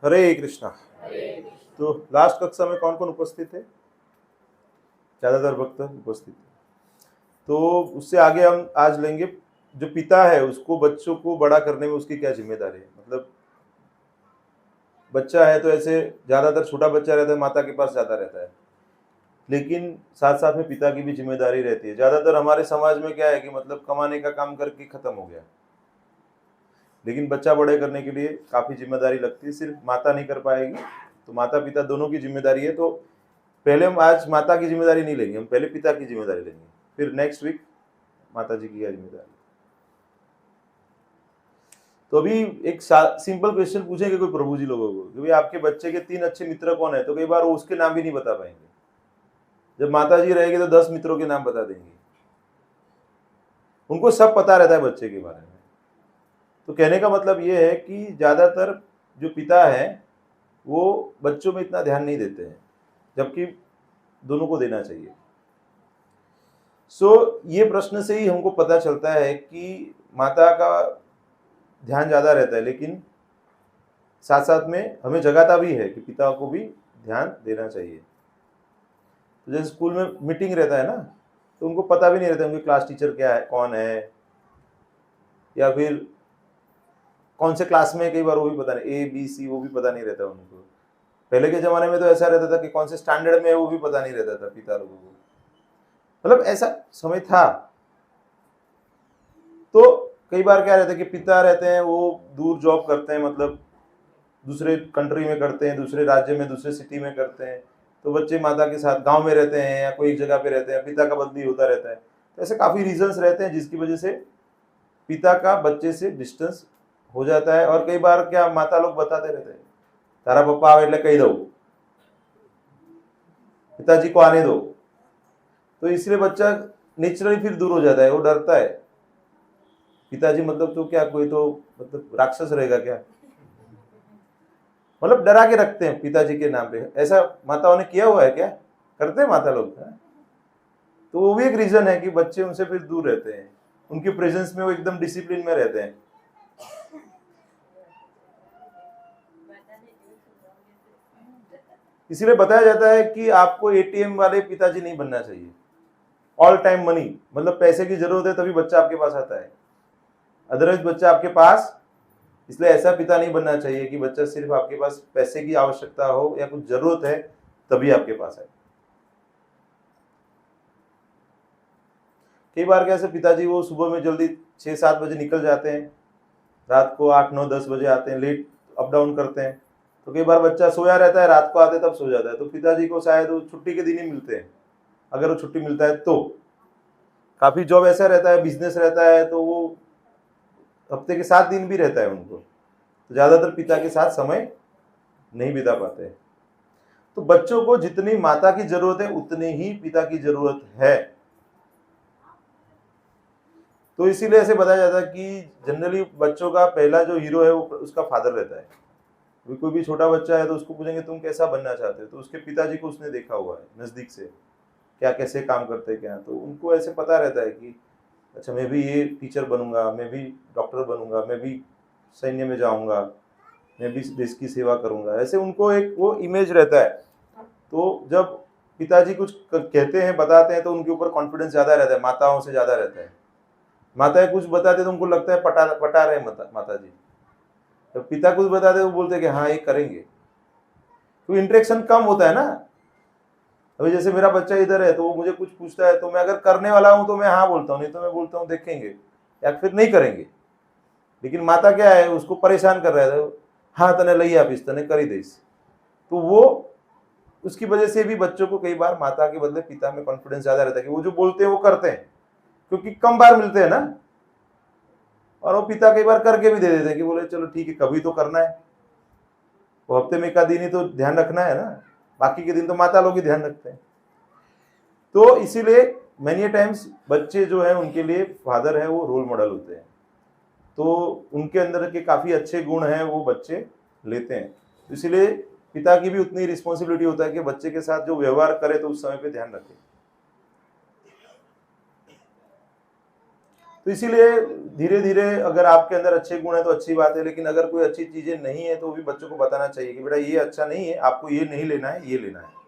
हरे कृष्णा। तो लास्ट कक्षा में कौन कौन उपस्थित थे? ज्यादातर भक्त उपस्थित थे। तो उससे आगे हम आज लेंगे जो पिता है उसको बच्चों को बड़ा करने में उसकी क्या जिम्मेदारी है। मतलब बच्चा है तो ऐसे ज्यादातर छोटा बच्चा रहता है, माता के पास ज्यादा रहता है, लेकिन साथ साथ में पिता की भी जिम्मेदारी रहती है। ज्यादातर हमारे समाज में क्या है कि मतलब कमाने का काम करके खत्म हो गया, लेकिन बच्चा बड़े करने के लिए काफी जिम्मेदारी लगती है। सिर्फ माता नहीं कर पाएगी, तो माता पिता दोनों की जिम्मेदारी है। तो पहले हम आज माता की जिम्मेदारी नहीं लेंगे, हम पहले पिता की जिम्मेदारी लेंगे, फिर नेक्स्ट वीक माता जी की क्या जिम्मेदारी। तो अभी एक सिंपल क्वेश्चन पूछेंगे कोई प्रभु जी लोगों को कि भाई आपके बच्चे के 3 अच्छे मित्र कौन है, तो कई बार वो उसके नाम भी नहीं बता पाएंगे। जब माता जी रहेगी तो 10 मित्रों के नाम बता देंगे। उनको सब पता रहता है बच्चे के बारे में। तो कहने का मतलब ये है कि ज्यादातर जो पिता है वो बच्चों में इतना ध्यान नहीं देते हैं, जबकि दोनों को देना चाहिए। ये प्रश्न से ही हमको पता चलता है कि माता का ध्यान ज्यादा रहता है, लेकिन साथ साथ में हमें जगाता भी है कि पिता को भी ध्यान देना चाहिए। तो जैसे स्कूल में मीटिंग रहता है ना, तो उनको पता भी नहीं रहता उनके क्लास टीचर क्या है, कौन है, या फिर कौन से क्लास में, कई बार वो भी पता नहीं, ABC वो भी पता नहीं रहता उनको। पहले के जमाने में तो ऐसा रहता था कि कौन से स्टैंडर्ड में है वो भी पता नहीं रहता था पिता लोगों को, मतलब ऐसा समय था। तो कई बार क्या रहता है कि पिता रहते हैं वो दूर जॉब करते हैं, मतलब दूसरे कंट्री में करते हैं, दूसरे राज्य में, दूसरे सिटी में करते हैं। तो बच्चे माता के साथ गांव में रहते हैं या कोई एक जगह पे रहते हैं, पिता का बदली होता रहता है। तो ऐसे काफी रीजंस रहते हैं जिसकी वजह से पिता का बच्चे से डिस्टेंस हो जाता है। और कई बार क्या माता लोग बताते रहते हैं, तारा पप्पा आवे એટલે कही दो, पिताजी को आने दो। तो इसलिए बच्चा नेचुरली फिर दूर हो जाता है, वो डरता है। पिताजी मतलब तो क्या, कोई तो मतलब राक्षस रहेगा क्या, मतलब डरा के रखते हैं पिताजी के नाम पे। ऐसा माताओं ने किया हुआ है क्या? करते हैं माता लोग, है? तो वो भी एक रीजन है कि बच्चे उनसे फिर दूर रहते हैं, उनकी प्रेजेंस में वो एकदम डिसिप्लिन में रहते हैं। इसीलिए बताया जाता है कि आपको ATM वाले पिताजी नहीं बनना चाहिए। ऑल टाइम मनी, मतलब पैसे की जरूरत है तभी बच्चा आपके पास आता है, अदरवाइज बच्चा आपके पास, इसलिए ऐसा पिता नहीं बनना चाहिए कि बच्चा सिर्फ आपके पास पैसे की आवश्यकता हो या कुछ जरूरत है तभी आपके पास आए। कई बार कैसे पिताजी वो सुबह में जल्दी 6-7 बजे निकल जाते हैं, रात को 8-9-10 बजे आते हैं, लेट अप डाउन करते हैं। तो कई बार बच्चा सोया रहता है, रात को आते तब सो जाता है। तो पिताजी को शायद वो छुट्टी के दिन ही मिलते हैं, अगर वो छुट्टी मिलता है तो। काफी जॉब ऐसा रहता है, बिजनेस रहता है, तो वो हफ्ते के 7 दिन भी रहता है उनको, तो ज्यादातर पिता के साथ समय नहीं बिता पाते। तो बच्चों को जितनी माता की जरूरत है उतनी ही पिता की जरूरत है। तो इसीलिए ऐसे बताया जाता है कि जनरली बच्चों का पहला जो हीरो है वो उसका फादर रहता है। कोई भी छोटा बच्चा है तो उसको पूछेंगे तुम कैसा बनना चाहते हो, तो उसके पिताजी को उसने देखा हुआ है नजदीक से, क्या कैसे काम करते क्या, तो उनको ऐसे पता रहता है कि अच्छा मैं भी ये टीचर बनूंगा, मैं भी डॉक्टर बनूंगा, मैं भी सैन्य में जाऊंगा, मैं भी देश की सेवा करूंगा, ऐसे उनको एक वो इमेज रहता है। तो जब पिताजी कुछ कहते हैं, बताते हैं, तो उनके ऊपर कॉन्फिडेंस ज्यादा रहता है, माताओं से ज्यादा रहता है। माताएं कुछ बताते तो उनको लगता है पटा रहे माता जी। तो पिता कुछ बताते वो बोलते कि हाँ ये करेंगे, तो इंटरेक्शन कम होता है ना। अभी जैसे मेरा बच्चा इधर है तो वो मुझे कुछ पूछता है, तो मैं अगर करने वाला हूं तो मैं हाँ बोलता हूँ, नहीं तो मैं बोलता हूँ देखेंगे या फिर नहीं करेंगे। लेकिन माता क्या है, उसको परेशान कर रहा है, हाँ तने लई आपीस, तने करी देस। तो वो उसकी वजह से भी बच्चों को कई बार माता के बदले पिता में कॉन्फिडेंस ज्यादा रहता है कि वो जो बोलते हैं वो करते हैं, क्योंकि कम बार मिलते हैं ना। और वो पिता कई बार करके भी दे देते हैं कि बोले चलो ठीक है कभी तो करना है, वो हफ्ते में 1 दिन ही तो ध्यान रखना है ना, बाकी के दिन तो माता लोग ही ध्यान रखते हैं। तो इसीलिए मेनी टाइम्स बच्चे जो है उनके लिए फादर है वो रोल मॉडल होते हैं, तो उनके अंदर के काफी अच्छे गुण हैं वो बच्चे लेते हैं। तो इसीलिए पिता की भी उतनी रिस्पॉन्सिबिलिटी होता है कि बच्चे के साथ जो व्यवहार करे तो उस समय पे ध्यान रखे। तो इसीलिए धीरे धीरे अगर आपके अंदर अच्छे गुण है तो अच्छी बात है, लेकिन अगर कोई अच्छी चीजें नहीं है तो वो भी बच्चों को बताना चाहिए कि बेटा ये अच्छा नहीं है, आपको ये नहीं लेना है, ये लेना है।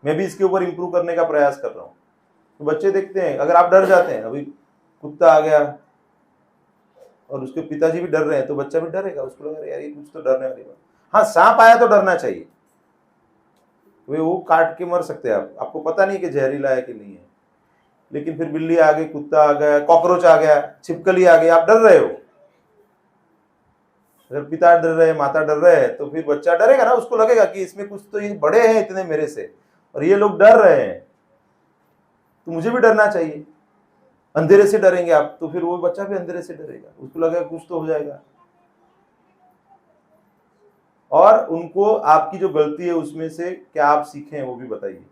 मैं भी इसके ऊपर इंप्रूव करने का प्रयास कर रहा हूँ। तो बच्चे देखते हैं, अगर आप डर जाते हैं, अभी कुत्ता आ गया और उसके पिताजी भी डर रहे हैं तो बच्चा भी डरेगा, उसको लगेगा यार ये कुछ तो डरने वाली बात। हाँ, सांप आया तो डरना चाहिए, वो काट के मर सकते हैं आपको पता नहीं कि जहरीला है कि नहीं है। लेकिन फिर बिल्ली आ गई, कुत्ता आ गया, कॉकरोच आ गया, छिपकली आ गई, आप डर रहे हो। अगर पिता डर रहे हैं, माता डर रहे हैं, तो फिर बच्चा डरेगा ना, उसको लगेगा कि इसमें कुछ तो, ये बड़े हैं इतने मेरे से और ये लोग डर रहे हैं तो मुझे भी डरना चाहिए। अंधेरे से डरेंगे आप तो फिर वो बच्चा भी अंधेरे से डरेगा, उसको लगेगा कुछ तो हो जाएगा। और उनको आपकी जो गलती है उसमें से क्या आप सीखें वो भी बताइए।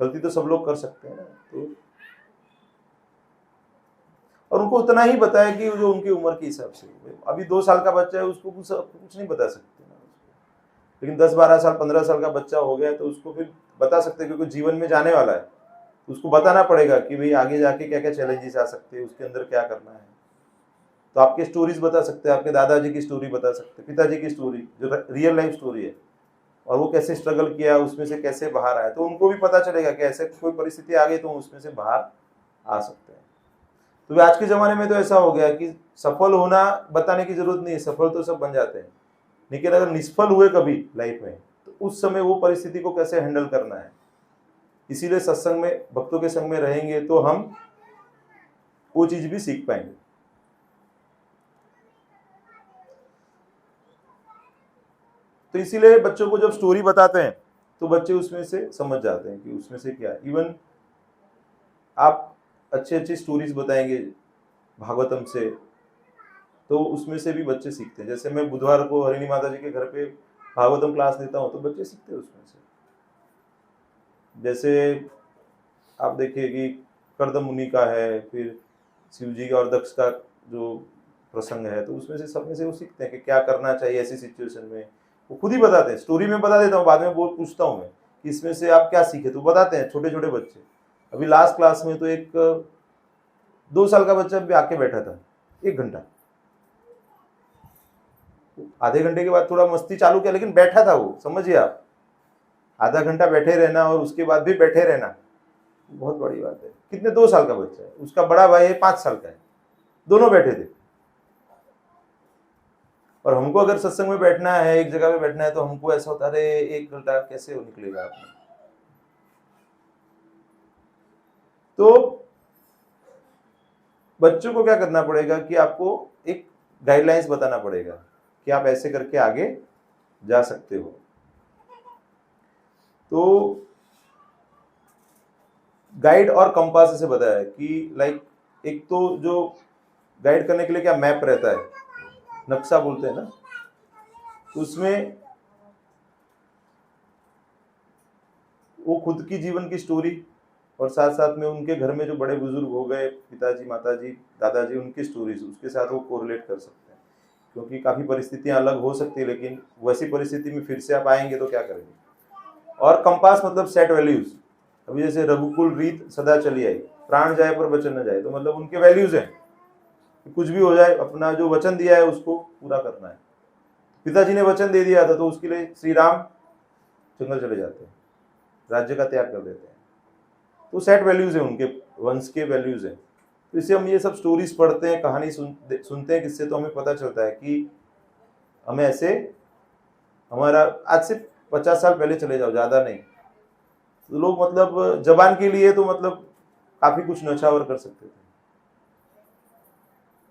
गलती तो सब लोग कर सकते हैं ना, तो और उनको उतना ही बताया कि जो उनकी उम्र के हिसाब से। अभी 2 साल का बच्चा है, उसको कुछ नहीं बता सकते ना, लेकिन 10-12 साल 15 साल का बच्चा हो गया तो उसको फिर बता सकते हैं, क्योंकि जीवन में जाने वाला है, उसको बताना पड़ेगा कि भाई आगे जाके क्या क्या चैलेंजेस आ सकते हैं, उसके अंदर क्या करना है। तो आपके स्टोरीज बता सकते हैं, आपके दादाजी की स्टोरी बता सकते हैं, पिताजी की स्टोरी जो रियल लाइफ स्टोरी है, और वो कैसे स्ट्रगल किया, उसमें से कैसे बाहर आया, तो उनको भी पता चलेगा कि ऐसे कोई परिस्थिति आ गई तो उसमें से बाहर आ सकते हैं। तो आज के ज़माने में तो ऐसा हो गया कि सफल होना बताने की जरूरत नहीं है, सफल तो सब बन जाते हैं, लेकिन अगर निष्फल हुए कभी लाइफ में तो उस समय वो परिस्थिति को कैसे हैंडल करना है। इसीलिए सत्संग में, भक्तों के संग में रहेंगे तो हम वो चीज भी सीख पाएंगे। तो इसीलिए बच्चों को जब स्टोरी बताते हैं तो बच्चे उसमें से समझ जाते हैं कि उसमें से क्या। इवन आप अच्छी अच्छी स्टोरीज बताएंगे भागवतम से तो उसमें से भी बच्चे सीखते हैं। जैसे मैं बुधवार को हरिणी माता जी के घर पे भागवतम क्लास देता हूँ तो बच्चे सीखते हैं उसमें से। जैसे आप देखिए कि कर्दम मुनि का है, फिर शिव जी का और दक्ष का जो प्रसंग है, तो उसमें से सब में से वो सीखते हैं कि क्या करना चाहिए ऐसी सिचुएशन में। वो खुद ही बताते हैं, स्टोरी में बता देता हूँ, बाद में वो पूछता हूँ मैं कि इसमें से आप क्या सीखे, तो बताते हैं छोटे छोटे बच्चे। अभी लास्ट क्लास में तो एक 2 साल का बच्चा भी आके बैठा था 1 घंटा, आधे घंटे के बाद थोड़ा मस्ती चालू किया, लेकिन बैठा था वो। समझिए आप, आधा घंटा बैठे रहना और उसके बाद भी बैठे रहना बहुत बड़ी बात है। कितने 2 साल का बच्चा है, उसका बड़ा भाई है 5 साल का है, दोनों बैठे थे। और हमको अगर सत्संग में बैठना है, एक जगह पे बैठना है, तो हमको ऐसा होता है अरे 1 घंटा कैसे हो निकलेगा आपने। तो बच्चों को क्या करना पड़ेगा कि आपको एक गाइडलाइंस बताना पड़ेगा कि आप ऐसे करके आगे जा सकते हो। तो गाइड और कंपास ऐसे बताया कि लाइक एक तो जो गाइड करने के लिए क्या मैप रहता है, नक्शा बोलते हैं ना, उसमें वो खुद की जीवन की स्टोरी और साथ साथ में उनके घर में जो बड़े बुजुर्ग हो गए, पिताजी, माताजी, दादाजी, उनकी स्टोरीज, उसके साथ वो कोरिलेट कर सकते हैं। क्योंकि काफ़ी परिस्थितियां अलग हो सकती है, लेकिन वैसी परिस्थिति में फिर से आप आएंगे तो क्या करेंगे। और कंपास मतलब सेट वैल्यूज। अभी जैसे रघुकुल रीत सदा चली आई, प्राण जाए पर वचन न जाए, तो मतलब उनके वैल्यूज हैं कि कुछ भी हो जाए अपना जो वचन दिया है उसको पूरा करना है। पिताजी ने वचन दे दिया था तो उसके लिए श्री राम जंगल चले जाते हैं, राज्य का त्याग कर देते हैं। तो सेट वैल्यूज है, उनके वंश के वैल्यूज है। तो इससे हम ये सब स्टोरीज पढ़ते हैं, कहानी सुनते हैं, किससे तो हमें पता चलता है कि हमें ऐसे, हमारा आज से 50 साल पहले चले जाओ, ज्यादा नहीं, तो लोग मतलब जबान के लिए तो मतलब काफी कुछ नछावर कर सकते थे।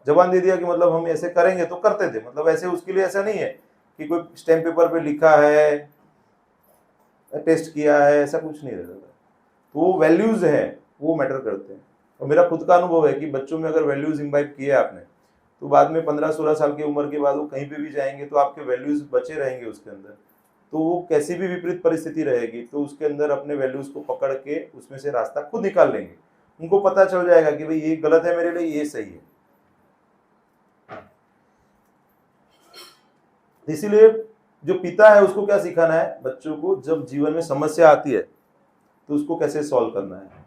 जबान दे दिया कि मतलब हम ऐसे करेंगे तो करते थे, मतलब ऐसे उसके लिए ऐसा नहीं है कि कोई स्टैम्प पेपर पे लिखा है, टेस्ट किया है, ऐसा कुछ नहीं रहता था। तो वो वैल्यूज है, वो मैटर करते हैं। और मेरा खुद का अनुभव है कि बच्चों में अगर वैल्यूज इम्बाइब किए आपने, तो बाद में 15-16 साल की उम्र के बाद वो कहीं पे भी जाएंगे तो आपके वैल्यूज बचे रहेंगे उसके अंदर। तो वो कैसी भी विपरीत परिस्थिति रहेगी तो उसके अंदर अपने वैल्यूज को पकड़ के उसमें से रास्ता खुद निकाल लेंगे। उनको पता चल जाएगा कि भाई ये गलत है मेरे लिए, ये सही है। इसीलिए जो पिता है उसको क्या सिखाना है बच्चों को, जब जीवन में समस्या आती है तो उसको कैसे सॉल्व करना है।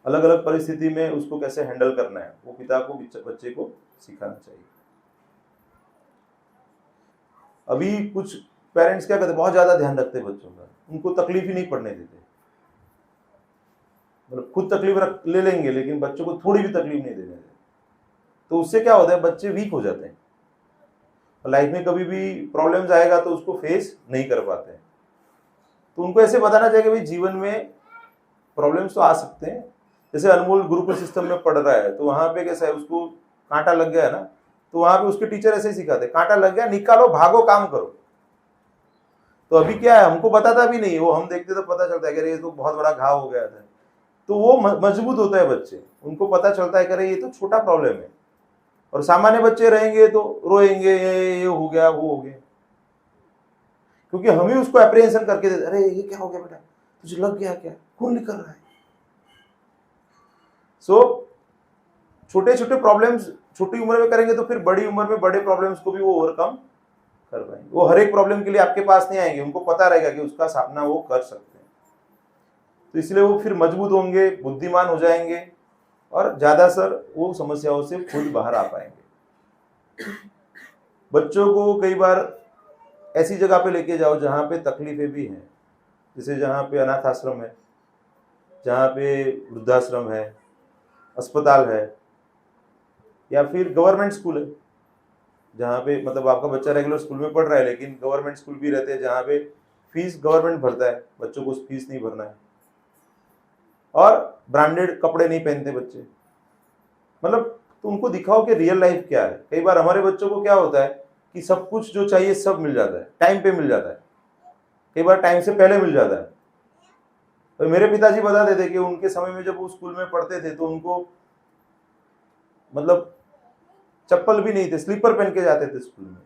अलग अलग परिस्थिति में उसको कैसे हैंडल करना है, वो पिता को बच्चे को सिखाना चाहिए। अभी कुछ पेरेंट्स क्या करते हैं, बहुत ज्यादा ध्यान रखते हैं बच्चों का, उनको तकलीफ ही नहीं पड़ने देते, मतलब खुद तकलीफ ले लेंगे लेकिन बच्चों को थोड़ी भी तकलीफ नहीं देने देते। तो उससे क्या होता है, बच्चे वीक हो जाते हैं, लाइफ में कभी भी प्रॉब्लम्स आएगा तो उसको फेस नहीं कर पाते हैं। तो उनको ऐसे बताना चाहिए कि भाई जीवन में प्रॉब्लम्स तो आ सकते हैं। जैसे अनमोल गुरुकुल सिस्टम में पढ़ रहा है, तो वहां पे कैसा है, उसको कांटा लग गया है ना, तो वहां पे उसके टीचर ऐसे ही सिखाते, कांटा लग गया निकालो, भागो, काम करो। तो अभी क्या है, हमको बताता भी नहीं, वो हम देखते तो पता चलता है कि ये तो बहुत बड़ा घाव हो गया था, तो वो मजबूत होता है बच्चे, उनको पता चलता है कि ये तो छोटा प्रॉब्लम है। और सामान्य बच्चे रहेंगे तो रोएंगे, ये हो गया, वो हो गया, क्योंकि हम ही उसको अप्रिहेंशन करके देते, अरे ये क्या हो गया बेटा, तुझे लग गया क्या, खून निकल रहा है। सो छोटे छोटे प्रॉब्लम्स छोटी उम्र में करेंगे तो फिर बड़ी उम्र में बड़े प्रॉब्लम्स को भी वो ओवरकम कर पाएंगे। वो हर एक प्रॉब्लम के लिए आपके पास नहीं आएंगे, उनको पता रहेगा कि उसका सामना वो कर सकते हैं। तो इसलिए वो फिर मजबूत होंगे, बुद्धिमान हो जाएंगे और ज्यादातर वो समस्याओं से खुद बाहर आ पाएंगे। बच्चों को कई बार ऐसी जगह पे लेके जाओ जहाँ पे तकलीफें भी हैं, जैसे जहाँ पे अनाथ आश्रम है, जहाँ पे वृद्धाश्रम है, अस्पताल है, या फिर गवर्नमेंट स्कूल है, जहाँ पे मतलब आपका बच्चा रेगुलर स्कूल में पढ़ रहा है लेकिन गवर्नमेंट स्कूल भी रहते हैं जहाँ पे फीस गवर्नमेंट भरता है, बच्चों को फीस नहीं भरना है, और ब्रांडेड कपड़े नहीं पहनते बच्चे। मतलब तो उनको दिखाओ कि रियल लाइफ क्या है। कई बार हमारे बच्चों को क्या होता है कि सब कुछ जो चाहिए सब मिल जाता है, टाइम पे मिल जाता है, कई बार टाइम से पहले मिल जाता है। तो मेरे पिताजी बता देते कि उनके समय में जब वो स्कूल में पढ़ते थे तो उनको मतलब चप्पल भी नहीं थे, स्लीपर पहन के जाते थे स्कूल में,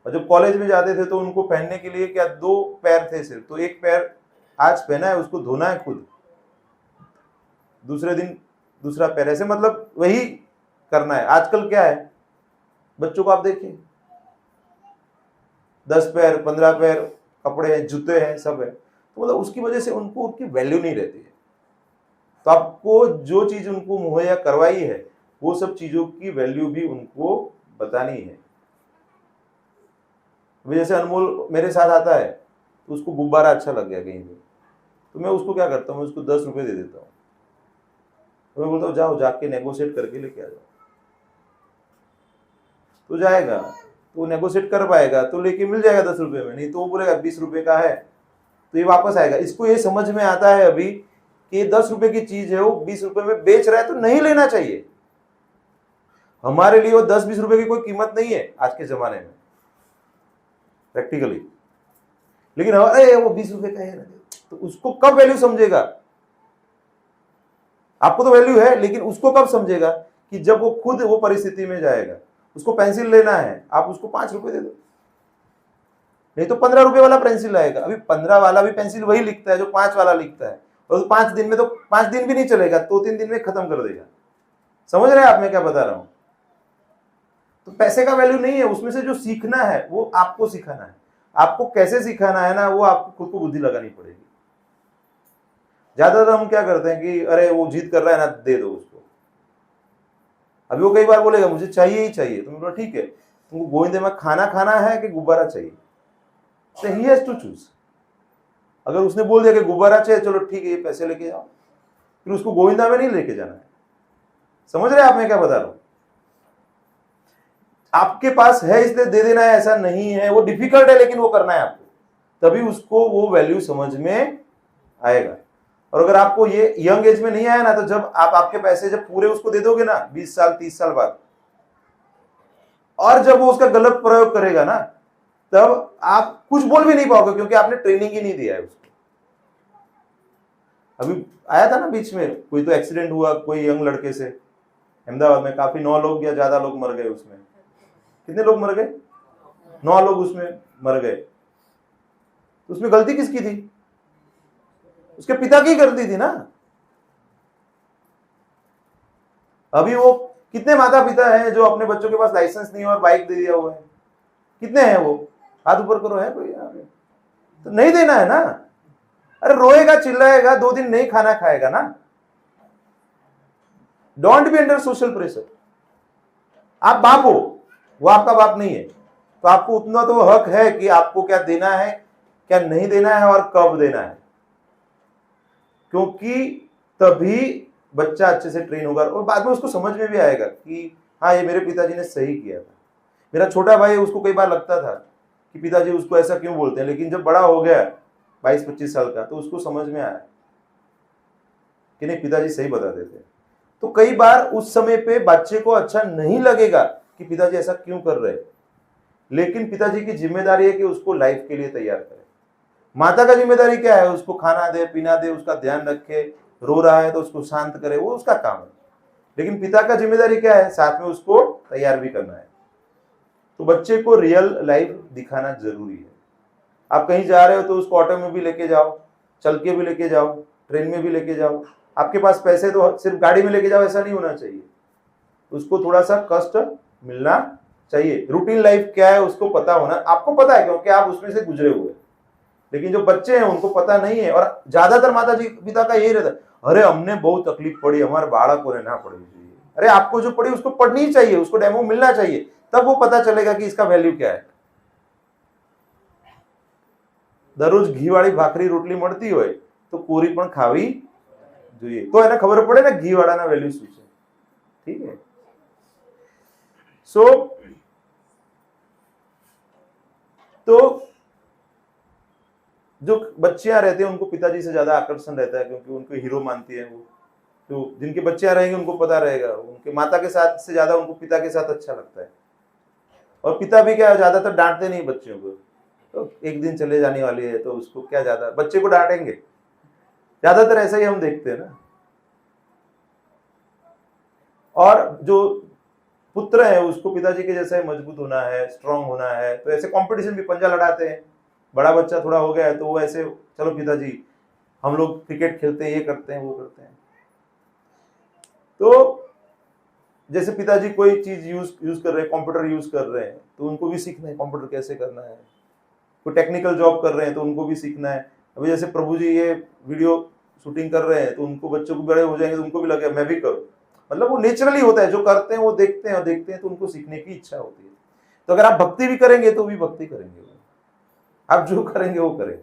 और जब कॉलेज में जाते थे तो उनको पहनने के लिए क्या 2 पैर थे सिर्फ, तो एक पैर आज पहना है उसको धोना है खुद, दूसरे दिन दूसरा पैर, ऐसे मतलब वही करना है। आजकल क्या है, बच्चों को आप देखिए 10 पैर 15 पैर कपड़े हैं, जूते हैं, सब है, तो मतलब उसकी वजह से उनको उनकी वैल्यू नहीं रहती है। तो आपको जो चीज उनको मुहैया करवाई है वो सब चीजों की वैल्यू भी उनको बतानी है। जैसे अनमोल मेरे साथ आता है तो उसको गुब्बारा अच्छा लग गया कहीं पे, तो मैं उसको क्या करता हूँ, मैं उसको 10 रुपए दे देता हूँ, तो मैं बोलता हूँ जाओ जाके नेगोशिएट करके लेके आ जाओ। तो जाएगा तो नेगोशिएट कर पाएगा तो लेके मिल जाएगा 10 रुपए में, नहीं तो वो बोलेगा 20 रुपए का है, तो ये वापस आएगा। इसको ये समझ में आता है अभी कि 10 रुपए की चीज है वो 20 रुपए में बेच रहा है, तो नहीं लेना चाहिए। हमारे लिए वो 10-20 रुपए की कोई कीमत नहीं है आज के जमाने में प्रैक्टिकली, लेकिन अरे वो 20 रुपए का है ना, तो उसको कब वैल्यू समझेगा। आपको तो वैल्यू है लेकिन उसको कब समझेगा कि जब वो खुद वो परिस्थिति में जाएगा। उसको पेंसिल लेना है, आप उसको 5 रुपए दे दो, नहीं तो 15 रुपए वाला पेंसिल आएगा। अभी 15 वाला भी पेंसिल वही लिखता है जो 5 वाला लिखता है, और 5 दिन में तो 5 दिन भी नहीं चलेगा, 2-3 दिन में खत्म कर देगा। समझ रहे हैं आप मैं क्या बता रहा हूं। तो पैसे का वैल्यू नहीं है, उसमें से जो सीखना है वो आपको सिखाना है। आपको कैसे सिखाना है ना, वो आपको खुद को बुद्धि लगानी पड़ेगी। ज्यादातर हम क्या करते हैं कि अरे वो जिद कर रहा है ना, दे दो उसको। अभी वो कई बार बोलेगा मुझे चाहिए ही चाहिए, तो मैं बोला ठीक है, तुमको गोविंदे में खाना खाना है कि गुब्बारा चाहिए, तो ही हैज टू चूज। अगर उसने बोल दिया कि गुब्बारा चाहिए, चलो ठीक है ये पैसे लेके जाओ, फिर उसको गोविंदा में नहीं लेके जाना है। समझ रहे हैं आप मैं क्या बता रहा हूं। आपके पास है इसलिए दे देना है ऐसा नहीं है, वो डिफिकल्ट है लेकिन वो करना है आपको, तभी उसको वो वैल्यू समझ में आएगा। और अगर आपको ये यंग एज में नहीं आया ना, तो जब आप आपके पैसे जब पूरे उसको दे दोगे ना 20 साल 30 साल बाद, और जब वो उसका गलत प्रयोग करेगा ना, तब आप कुछ बोल भी नहीं पाओगे क्योंकि आपने ट्रेनिंग ही नहीं दिया है उसको। अभी आया था ना बीच में कोई तो एक्सीडेंट हुआ कोई यंग लड़के से अहमदाबाद में, काफी 9 लोग या ज्यादा लोग मर गए उसमें। कितने लोग मर गए? 9 लोग उसमें मर गए। तो उसमें गलती किसकी थी? उसके पिता की गलती थी ना। अभी वो कितने माता पिता हैं जो अपने बच्चों के पास लाइसेंस नहीं है और बाइक दे दिया हुआ है? कितने हैं वो? हाथ ऊपर करो, है कोई यहाँ पे? तो नहीं देना है ना। अरे रोएगा चिल्लाएगा 2 दिन नहीं खाना खाएगा ना, don't be under social pressure. आप बाप हो, वो आपका बाप नहीं है, तो आपको उतना तो हक है कि आपको क्या देना है, क्या नहीं देना है और कब देना है, क्योंकि तभी बच्चा अच्छे से ट्रेन होगा और बाद में उसको समझ में भी आएगा कि हाँ, ये मेरे पिताजी ने सही किया था। मेरा छोटा भाई, उसको कई बार लगता था कि पिताजी उसको ऐसा क्यों बोलते हैं, लेकिन जब बड़ा हो गया 22-25 साल का, तो उसको समझ में आया कि नहीं, पिताजी सही बता देते। तो कई बार उस समय पे बच्चे को अच्छा नहीं लगेगा कि पिताजी ऐसा क्यों कर रहे हैं, लेकिन पिताजी की जिम्मेदारी है कि उसको लाइफ के लिए तैयार करे। माता का जिम्मेदारी क्या है, उसको खाना दे, पीना दे, उसका ध्यान रखे, रो रहा है तो उसको शांत करे, वो उसका काम है। लेकिन पिता का जिम्मेदारी क्या है, साथ में उसको तैयार भी करना है। तो बच्चे को रियल लाइफ दिखाना जरूरी है। आप कहीं जा रहे हो तो उसको ऑटो में भी लेके जाओ, चल के भी लेके जाओ, ट्रेन में भी लेके जाओ। आपके पास पैसे तो सिर्फ गाड़ी में लेके जाओ ऐसा नहीं होना चाहिए, उसको थोड़ा सा कष्ट मिलना चाहिए। रूटीन लाइफ क्या है उसको पता होना, आपको पता है क्योंकि आप उसमें से गुजरे हुए। लेकिन जो बच्चे हैं उनको पता नहीं है, और ज्यादातर माता जी पिता का यही रहता है, अरे हमने बहुत तकलीफ पड़ी, हमारे बालक को ना पड़ी चाहिए। अरे आपको जो पड़ी उसको पढ़नी चाहिए, उसको डेमो मिलना चाहिए, तब वो पता चलेगा कि इसका वैल्यू क्या है। दररोज घी वाली भाकरी रोटली મળતી હોય तो पूरी પણ खावी જોઈએ, तो એને ખબર પડે ને ઘી વાળાના વેલ્યू શું છે। ठीक है, सो तो जो बच्चियां रहती हैं उनको पिताजी से ज्यादा आकर्षण रहता है, क्योंकि उनको हीरो मानती है वो। तो जिनकी बच्चियां रहेंगी उनको पता रहेगा, उनके माता के साथ से ज्यादा उनको पिता के साथ अच्छा लगता है। और पिता भी क्या ज्यादातर डांटते नहीं बच्चियों को, तो एक दिन चले जाने वाली है तो उसको क्या ज्यादा बच्चे को डांटेंगे, ज्यादातर ऐसा ही हम देखते हैं ना। और जो पुत्र है उसको पिताजी के जैसा मजबूत होना है, स्ट्रांग होना है, तो ऐसे कंपटीशन भी पंजा लड़ाते हैं। बड़ा बच्चा थोड़ा हो गया है तो वो ऐसे, चलो पिताजी हम लोग क्रिकेट खेलते हैं, ये करते हैं, वो करते हैं। तो जैसे पिताजी कोई चीज यूज कर रहे हैं, कंप्यूटर यूज कर रहे हैं, तो उनको भी सीखना है कंप्यूटर कैसे करना है। कोई टेक्निकल जॉब कर रहे हैं तो उनको भी सीखना है। अभी जैसे प्रभु जी ये वीडियो शूटिंग कर रहे हैं, तो उनको बच्चों को बड़े हो जाएंगे तो उनको भी लगेगा मैं भी करूं। मतलब वो नेचुरली होता है, जो करते हैं वो देखते हैं और देखते हैं तो उनको सीखने की इच्छा होती है। तो अगर आप भक्ति भी करेंगे तो भी भक्ति करेंगे, आप जो करेंगे वो करेंगे।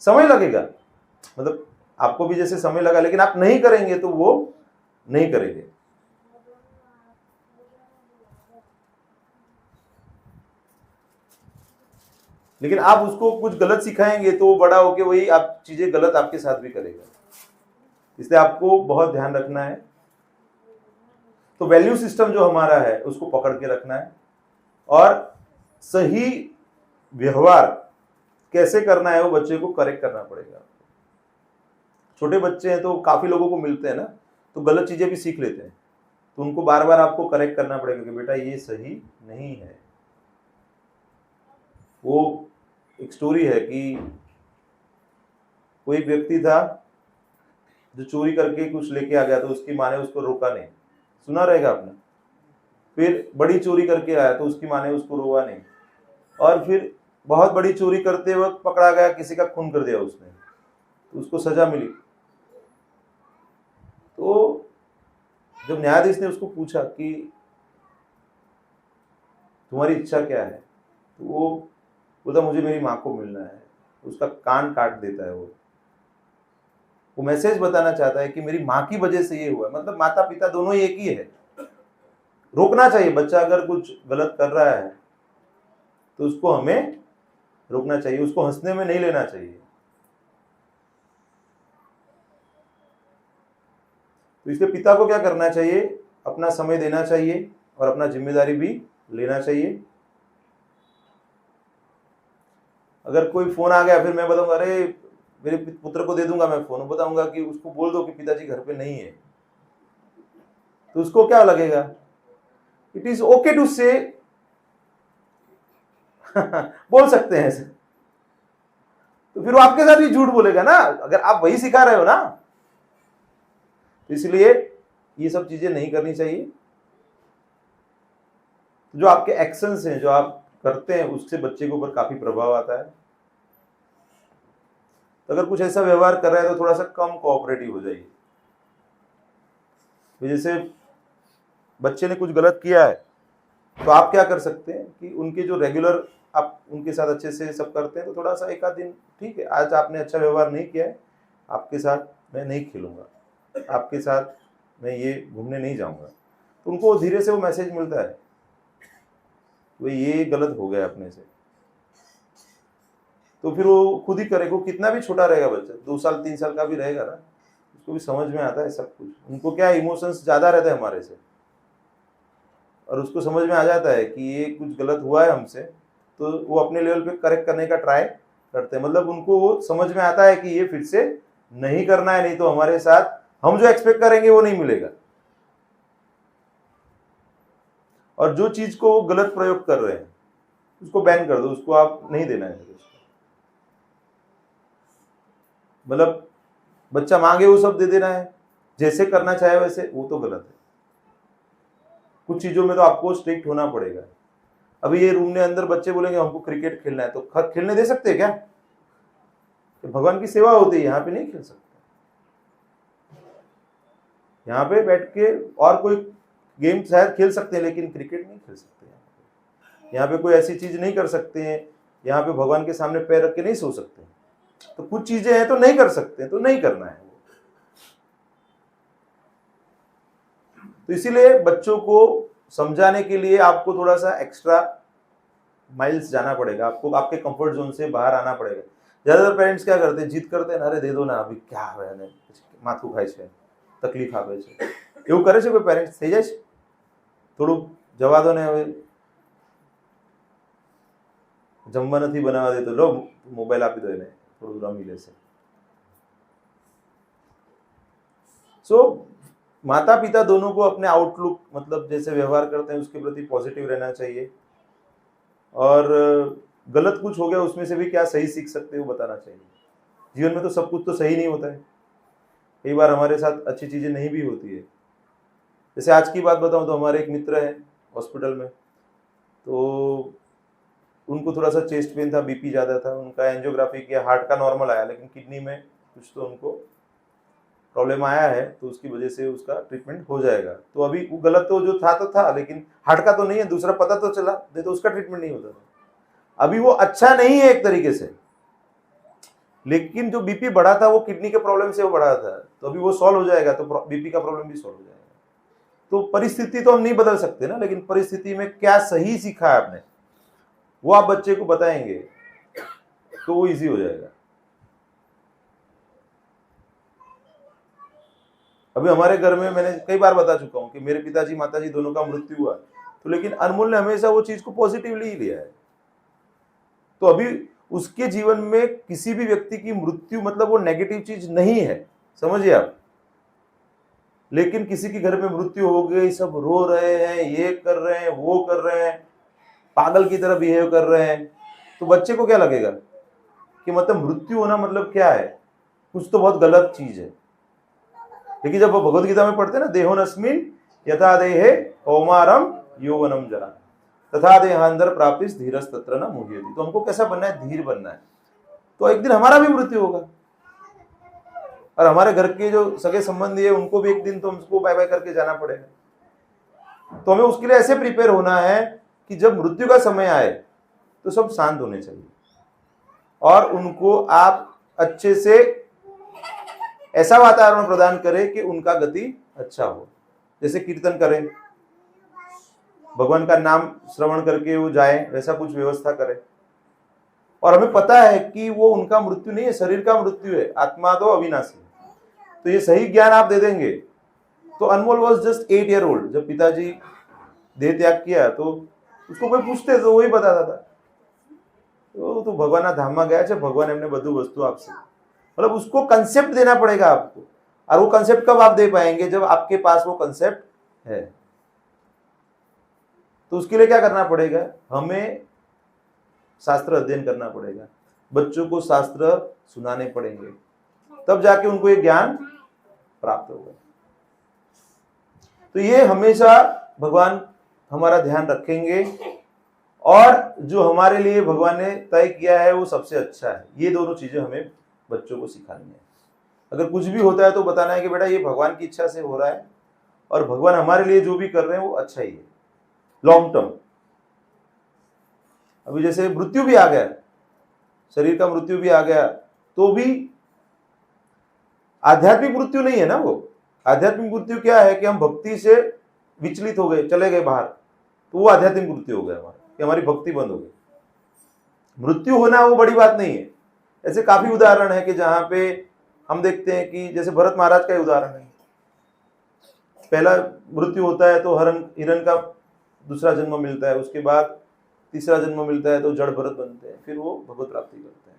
समय लगेगा, मतलब आपको भी जैसे समय लगा, लेकिन आप नहीं करेंगे तो वो नहीं करेंगे। लेकिन आप उसको कुछ गलत सिखाएंगे तो वो बड़ा होके वही आप चीजें गलत आपके साथ भी करेगा, इसलिए आपको बहुत ध्यान रखना है। तो वैल्यू सिस्टम जो हमारा है उसको पकड़ के रखना है, और सही व्यवहार कैसे करना है वो बच्चे को करेक्ट करना पड़ेगा। छोटे बच्चे हैं तो काफी लोगों को मिलते हैं ना, तो गलत चीजें भी सीख लेते हैं, तो उनको बार बार आपको करेक्ट करना पड़ेगा कि बेटा ये सही नहीं है। वो एक स्टोरी है कि कोई व्यक्ति था जो चोरी करके कुछ लेके आ गया, तो उसकी माँ ने उसको रोका नहीं, सुना रहेगा आपने। फिर बड़ी चोरी करके आया तो उसकी माँ ने उसको रोका नहीं, और फिर बहुत बड़ी चोरी करते वक्त पकड़ा गया, किसी का खून कर दिया उसने, तो उसको सजा मिली। तो जब न्यायाधीश ने उसको पूछा कि तुम्हारी इच्छा क्या है, तो वो बोला मुझे मेरी माँ को मिलना है। उसका कान काट देता है वो मैसेज बताना चाहता है कि मेरी माँ की वजह से ये हुआ। मतलब माता पिता दोनों ही एक ही है। रोकना चाहिए, बच्चा अगर कुछ गलत कर रहा है तो उसको हमें रोकना चाहिए, उसको हंसने में नहीं लेना चाहिए। तो इसलिए पिता को क्या करना चाहिए, अपना समय देना चाहिए और अपना जिम्मेदारी भी लेना चाहिए। अगर कोई फोन आ गया, फिर मैं बताऊंगा अरे मेरे पुत्र को दे दूंगा मैं फोन, बताऊंगा कि उसको बोल दो कि पिताजी घर पे नहीं है, तो उसको क्या लगेगा, इट इज ओके टू से बोल सकते हैं ऐसे, तो फिर वो आपके साथ भी झूठ बोलेगा ना, अगर आप वही सिखा रहे हो ना। तो इसलिए ये सब चीजें नहीं करनी चाहिए। जो आपके एक्शंस हैं, जो आप करते हैं, उससे बच्चे के ऊपर काफी प्रभाव आता है। तो अगर कुछ ऐसा व्यवहार कर रहा है तो थोड़ा सा कम कोऑपरेटिव हो जाइए। जैसे बच्चे ने कुछ गलत किया है तो आप क्या कर सकते हैं कि उनके जो रेगुलर आप उनके साथ अच्छे से सब करते हैं तो थोड़ा सा एक आध दिन ठीक है, आज आपने अच्छा व्यवहार नहीं किया है, आपके साथ मैं नहीं खेलूंगा, आपके साथ मैं ये घूमने नहीं जाऊंगा, तो उनको धीरे से वो मैसेज मिलता है वो ये गलत हो गया अपने से, तो फिर वो खुद ही करेगा। वो कितना भी छोटा रहेगा बच्चा, 2 साल 3 साल का भी रहेगा ना, उसको भी समझ में आता है सब कुछ। उनको क्या इमोशंस ज्यादा रहता है हमारे से, और उसको समझ में आ जाता है कि ये कुछ गलत हुआ है हमसे, तो वो अपने लेवल पे करेक्ट करने का ट्राई करते हैं। मतलब उनको वो समझ में आता है कि ये फिर से नहीं करना है, नहीं तो हमारे साथ हम जो एक्सपेक्ट करेंगे वो नहीं मिलेगा। और जो चीज को वो गलत प्रयोग कर रहे हैं उसको बैन कर दो, उसको आप नहीं देना है। मतलब बच्चा मांगे वो सब दे देना है, जैसे करना चाहे वैसे, वो तो गलत है। कुछ चीजों में तो आपको स्ट्रिक्ट होना पड़ेगा। अभी ये रूम के अंदर बच्चे बोलेंगे हमको क्रिकेट खेलना है, तो खेलने दे सकते हैं क्या? तो भगवान की सेवा होती है, यहाँ पे नहीं खेल सकते। यहाँ पे बैठ के और कोई गेम शायद खेल सकते हैं, लेकिन क्रिकेट नहीं खेल सकते। यहाँ पे कोई ऐसी चीज नहीं कर सकते हैं, यहाँ पे भगवान के सामने पैर रख के नहीं सो सकते। तो कुछ चीजें हैं तो नहीं कर सकते, तो नहीं करना है। तो इसीलिए बच्चों को समझाने के लिए आपको थोड़ा सा एक्स्ट्रा माइल्स जाना पड़ेगा, आपको आपके कंफर्ट जोन से बाहर आना पड़ेगा। ज्यादातर पेरेंट्स क्या करते हैं, जिद करते हैं, अरे दे दो ना, अभी क्या है, माथું ખાય છે, તકલીફ આપે છે, એવું કરે છે કોઈ પેરેન્ટ્સ? થઈ જાય છે થોડું જવા દો ને, હવે જમવા નથી બનાવવા દે તો લો મોબાઈલ આપી દો એને, થોડું રમી લેશે। सो माता पिता दोनों को अपने आउटलुक, मतलब जैसे व्यवहार करते हैं उसके प्रति पॉजिटिव रहना चाहिए, और गलत कुछ हो गया उसमें से भी क्या सही सीख सकते हैं वो बताना चाहिए। जीवन में तो सब कुछ तो सही नहीं होता है, कई बार हमारे साथ अच्छी चीजें नहीं भी होती है। जैसे आज की बात बताऊं तो हमारे एक मित्र हैं हॉस्पिटल में, तो उनको थोड़ा सा चेस्ट पेन था, बीपी ज्यादा था, उनका एंजियोग्राफी किया, हार्ट का नॉर्मल आया, लेकिन किडनी में कुछ तो उनको प्रॉब्लम आया है, तो उसकी वजह से उसका ट्रीटमेंट हो जाएगा। तो अभी वो गलत तो जो था तो था, लेकिन हार्ट का तो नहीं है, दूसरा पता तो चला, नहीं तो उसका ट्रीटमेंट नहीं होता था। अभी वो अच्छा नहीं है एक तरीके से, लेकिन जो बीपी बढ़ा था वो किडनी के प्रॉब्लम से वो बढ़ा था, तो अभी वो सॉल्व हो जाएगा, तो बीपी का प्रॉब्लम भी सॉल्व हो जाएगा। तो परिस्थिति तो हम नहीं बदल सकते ना, लेकिन परिस्थिति में क्या सही सीखा है आपने वो आप बच्चे को बताएंगे तो वो इजी हो जाएगा। अभी हमारे घर में मैंने कई बार बता चुका हूं कि मेरे पिताजी माताजी दोनों का मृत्यु हुआ, तो लेकिन अनमोल ने हमेशा वो चीज को पॉजिटिवली ही लिया है। तो अभी उसके जीवन में किसी भी व्यक्ति की मृत्यु मतलब वो नेगेटिव चीज नहीं है, समझिए आप। लेकिन किसी के घर में मृत्यु हो गई, सब रो रहे हैं, ये कर रहे हैं, वो कर रहे हैं, पागल की तरह बिहेव कर रहे हैं, तो बच्चे को क्या लगेगा कि मतलब मृत्यु होना मतलब क्या है, कुछ तो बहुत गलत चीज है। लेकिन जब वो भगवद गीता में पढ़ते हैं ना, देहोनस्मिन् यथा देहे कौमारम यौवनम जरा तथा देहांतर प्राप्तिस् धीरस्तत्र न मुह्यति। तो हमको कैसा बनना है, धीर बनना है। तो एक दिन हमारा भी मृत्यु होगा, और हमारे घर के जो सगे संबंधी है उनको भी एक दिन तो हमको बाय बाय करके जाना पड़ेगा। तो हमें उसके लिए ऐसे प्रिपेयर होना है कि जब मृत्यु का समय आए तो सब शांत होने चाहिए, और उनको आप अच्छे से ऐसा वातावरण प्रदान करें कि उनका गति अच्छा हो। जैसे कीर्तन करें, भगवान का नाम श्रवण करके वो जाए, वैसा कुछ व्यवस्था करें। और हमें पता है कि वो उनका मृत्यु नहीं है, शरीर का मृत्यु है, आत्मा तो अविनाशी है। तो ये सही ज्ञान आप दे देंगे। तो अनमोल वॉज जस्ट 8 ईयर ओल्ड, जब पिताजी देह त्याग किया तो उसको कोई पूछते तो वही बताता था, तो भगवान धाम में गया है, भगवान एमने बधु वस्तु आपसे, मतलब उसको कंसेप्ट देना पड़ेगा आपको। और वो कंसेप्ट कब आप दे पाएंगे, जब आपके पास वो कंसेप्ट है। तो उसके लिए क्या करना पड़ेगा, हमें शास्त्र अध्ययन करना पड़ेगा, बच्चों को शास्त्र सुनाने पड़ेंगे, तब जाके उनको ये ज्ञान प्राप्त होगा। तो ये हमेशा भगवान हमारा ध्यान रखेंगे, और जो हमारे लिए भगवान ने तय किया है वो सबसे अच्छा है। ये दोनों चीजें हमें बच्चों को सिखानी है। अगर कुछ भी होता है तो बताना है कि बेटा ये भगवान की इच्छा से हो रहा है, और भगवान हमारे लिए जो भी कर रहे हैं वो अच्छा ही है, लॉन्ग टर्म। अभी जैसे मृत्यु भी आ गया, शरीर का मृत्यु भी आ गया, तो भी आध्यात्मिक मृत्यु नहीं है ना वो। आध्यात्मिक मृत्यु क्या है कि हम भक्ति से विचलित हो गए, चले गए बाहर, तो वो आध्यात्मिक मृत्यु हो गया हमारा, कि हमारी भक्ति बंद हो गई। मृत्यु होना वो बड़ी बात नहीं है। ऐसे काफी उदाहरण है कि जहां पे हम देखते हैं कि जैसे भरत महाराज का ही उदाहरण है, पहला मृत्यु होता है तो हिरण का दूसरा जन्म मिलता है, उसके बाद तीसरा जन्म मिलता है तो जड़ भरत बनते हैं, फिर वो भगवत प्राप्ति करते हैं।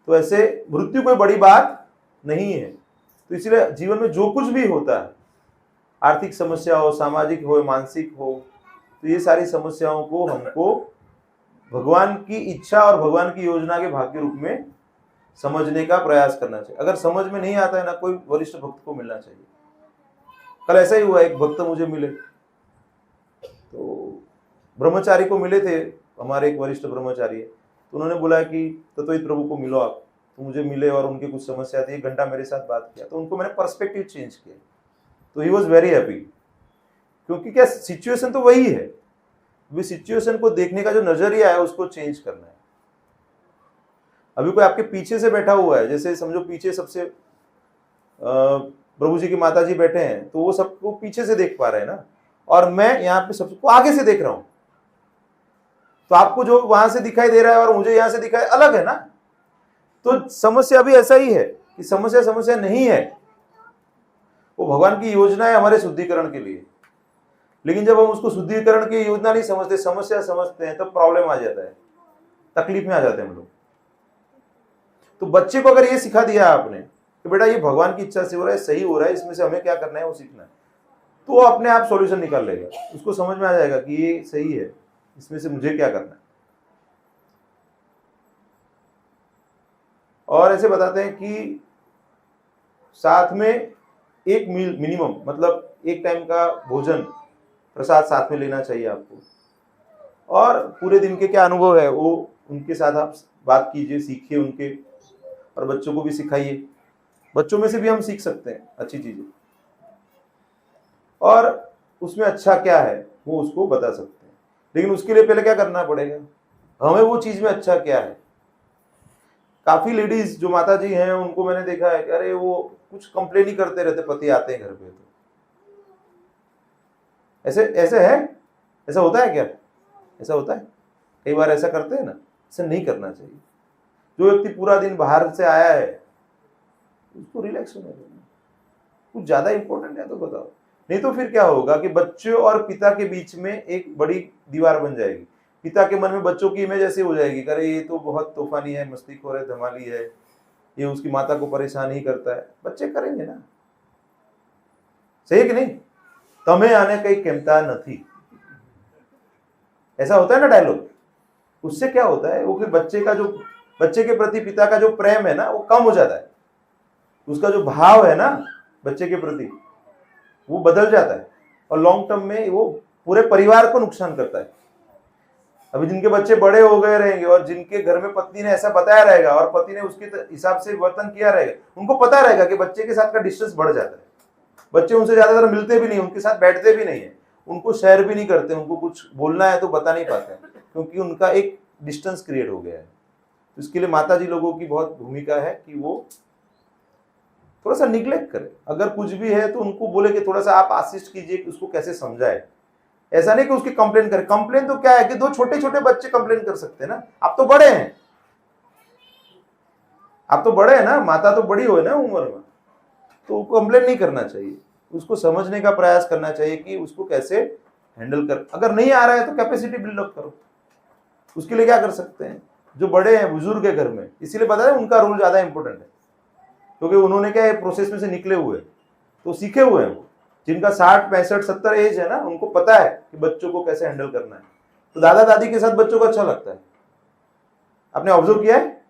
तो ऐसे मृत्यु कोई बड़ी बात नहीं है। तो इसलिए जीवन में जो कुछ भी होता है, आर्थिक समस्या हो, सामाजिक हो, मानसिक हो, तो ये सारी समस्याओं को हमको भगवान की इच्छा और भगवान की योजना के भाग के रूप में समझने का प्रयास करना चाहिए। अगर समझ में नहीं आता है ना, कोई वरिष्ठ भक्त को मिलना चाहिए। कल ऐसा ही हुआ, एक भक्त मुझे मिले, तो ब्रह्मचारी को मिले थे, हमारे एक वरिष्ठ ब्रह्मचारी है, तो उन्होंने बोला कि तत्वहित प्रभु को मिलो आप। तो मुझे मिले और उनके कुछ समस्या थी, 1 घंटा मेरे साथ बात किया, तो उनको मैंने पर्सपेक्टिव चेंज किया, तो ही वॉज वेरी हैप्पी। क्योंकि क्या सिचुएशन तो वही है, भी सिचुएशन को देखने का जो नजरिया है उसको चेंज करना है। अभी कोई आपके पीछे से बैठा हुआ है, जैसे समझो पीछे सबसे प्रभु जी की माता जी बैठे हैं, तो वो सबको पीछे से देख पा रहे हैं ना, और मैं यहाँ पे सबको आगे से देख रहा हूं, तो आपको जो वहां से दिखाई दे रहा है और मुझे यहां से दिखाई अलग है ना। तो समस्या भी ऐसा ही है कि समस्या नहीं है, वो भगवान की योजना है हमारे शुद्धिकरण के लिए। लेकिन जब हम उसको शुद्धिकरण की योजना नहीं समझते, समस्या समझते हैं, तब प्रॉब्लम आ जाता है, तकलीफ में आ जाते हैं हम लोग। तो बच्चे को अगर ये सिखा दिया आपने कि बेटा ये भगवान की इच्छा से हो रहा है, सही हो रहा है, इसमें से हमें क्या करना है वो सीखना है, तो वो अपने आप सॉल्यूशन निकाल लेगा। उसको समझ में आ जाएगा कि ये सही है, इसमें से मुझे क्या करना है। और ऐसे बताते हैं कि साथ में एक मील मिनिमम, मतलब एक टाइम का भोजन प्रसाद साथ में लेना चाहिए आपको। और पूरे दिन के क्या अनुभव है वो उनके साथ आप बात कीजिए, सीखिए उनके, और बच्चों को भी सिखाइए। बच्चों में से भी हम सीख सकते हैं अच्छी चीजें, और उसमें अच्छा क्या है वो उसको बता सकते हैं। लेकिन उसके लिए पहले क्या करना पड़ेगा, हमें वो चीज में अच्छा क्या है। काफी लेडीज जो माता जी हैं उनको मैंने देखा है कि अरे वो कुछ कंप्लेन ही करते रहते, पति आते हैं घर पे, तो ऐसे ऐसे है, ऐसा होता है क्या? ऐसा होता है, कई बार ऐसा करते हैं ना। ऐसा नहीं करना चाहिए। जो व्यक्ति पूरा दिन बाहर से आया है उसको रिलैक्स होने देना। कुछ ज्यादा इंपॉर्टेंट है तो बताओ, नहीं तो फिर क्या होगा कि बच्चों और पिता के बीच में एक बड़ी दीवार बन जाएगी। पिता के मन में बच्चों की इमेज ऐसी हो जाएगी, अरे ये तो बहुत तूफानी है, मस्तीखोर है, धमाली है, ये उसकी माता को परेशान ही करता है। बच्चे करेंगे ना, सही है कि नहीं? तमें आने कई केमता नहीं, ऐसा होता है ना डायलॉग। उससे क्या होता है, वो फिर बच्चे के प्रति पिता का जो प्रेम है ना वो कम हो जाता है। उसका जो भाव है ना बच्चे के प्रति वो बदल जाता है, और लॉन्ग टर्म में वो पूरे परिवार को नुकसान करता है। अभी जिनके बच्चे बड़े हो गए रहेंगे और जिनके घर में पत्नी ने ऐसा बताया रहेगा और पति ने उसके हिसाब से वर्तन किया रहेगा, उनको पता रहेगा कि बच्चे के साथ का डिस्टेंस बढ़ जाता है। बच्चे उनसे ज्यादातर मिलते भी नहीं, उनके साथ बैठते भी नहीं है, उनको शेयर भी नहीं करते, उनको कुछ बोलना है तो बता नहीं पाते, क्योंकि उनका एक डिस्टेंस क्रिएट हो गया है। तो इसके लिए माता जी लोगों की बहुत भूमिका है कि वो थोड़ा सा निग्लेक्ट करे। अगर कुछ भी है तो उनको बोले कि थोड़ा सा आप असिस्ट कीजिए कि उसको कैसे समझाए। ऐसा नहीं कि उसकी कंप्लेन करे। कंप्लेन तो क्या है कि 2 छोटे छोटे बच्चे कंप्लेन कर सकते हैं ना, आप तो बड़े हैं, आप तो बड़े हैं ना, माता तो बड़ी हो ना उम्र में, तो कंप्लेन नहीं करना चाहिए। उसको समझने का प्रयास करना चाहिए कि उसको कैसे हैंडल कर। अगर नहीं आ रहा है तो कैपेसिटी बिल्डअप करो। उसके लिए क्या कर सकते हैं, जो बड़े हैं, बुजुर्ग है घर में, इसीलिए पता है उनका रोल ज्यादा इंपॉर्टेंट है, क्योंकि उन्होंने क्या है प्रोसेस में से निकले हुए, तो सीखे हुए हैं। जिनका 60, 65, 70 एज है ना, उनको पता है कि बच्चों को कैसे हैंडल करना है। तो दादा दादी के साथ बच्चों को अच्छा लगता है। आपने ऑब्जर्व किया है?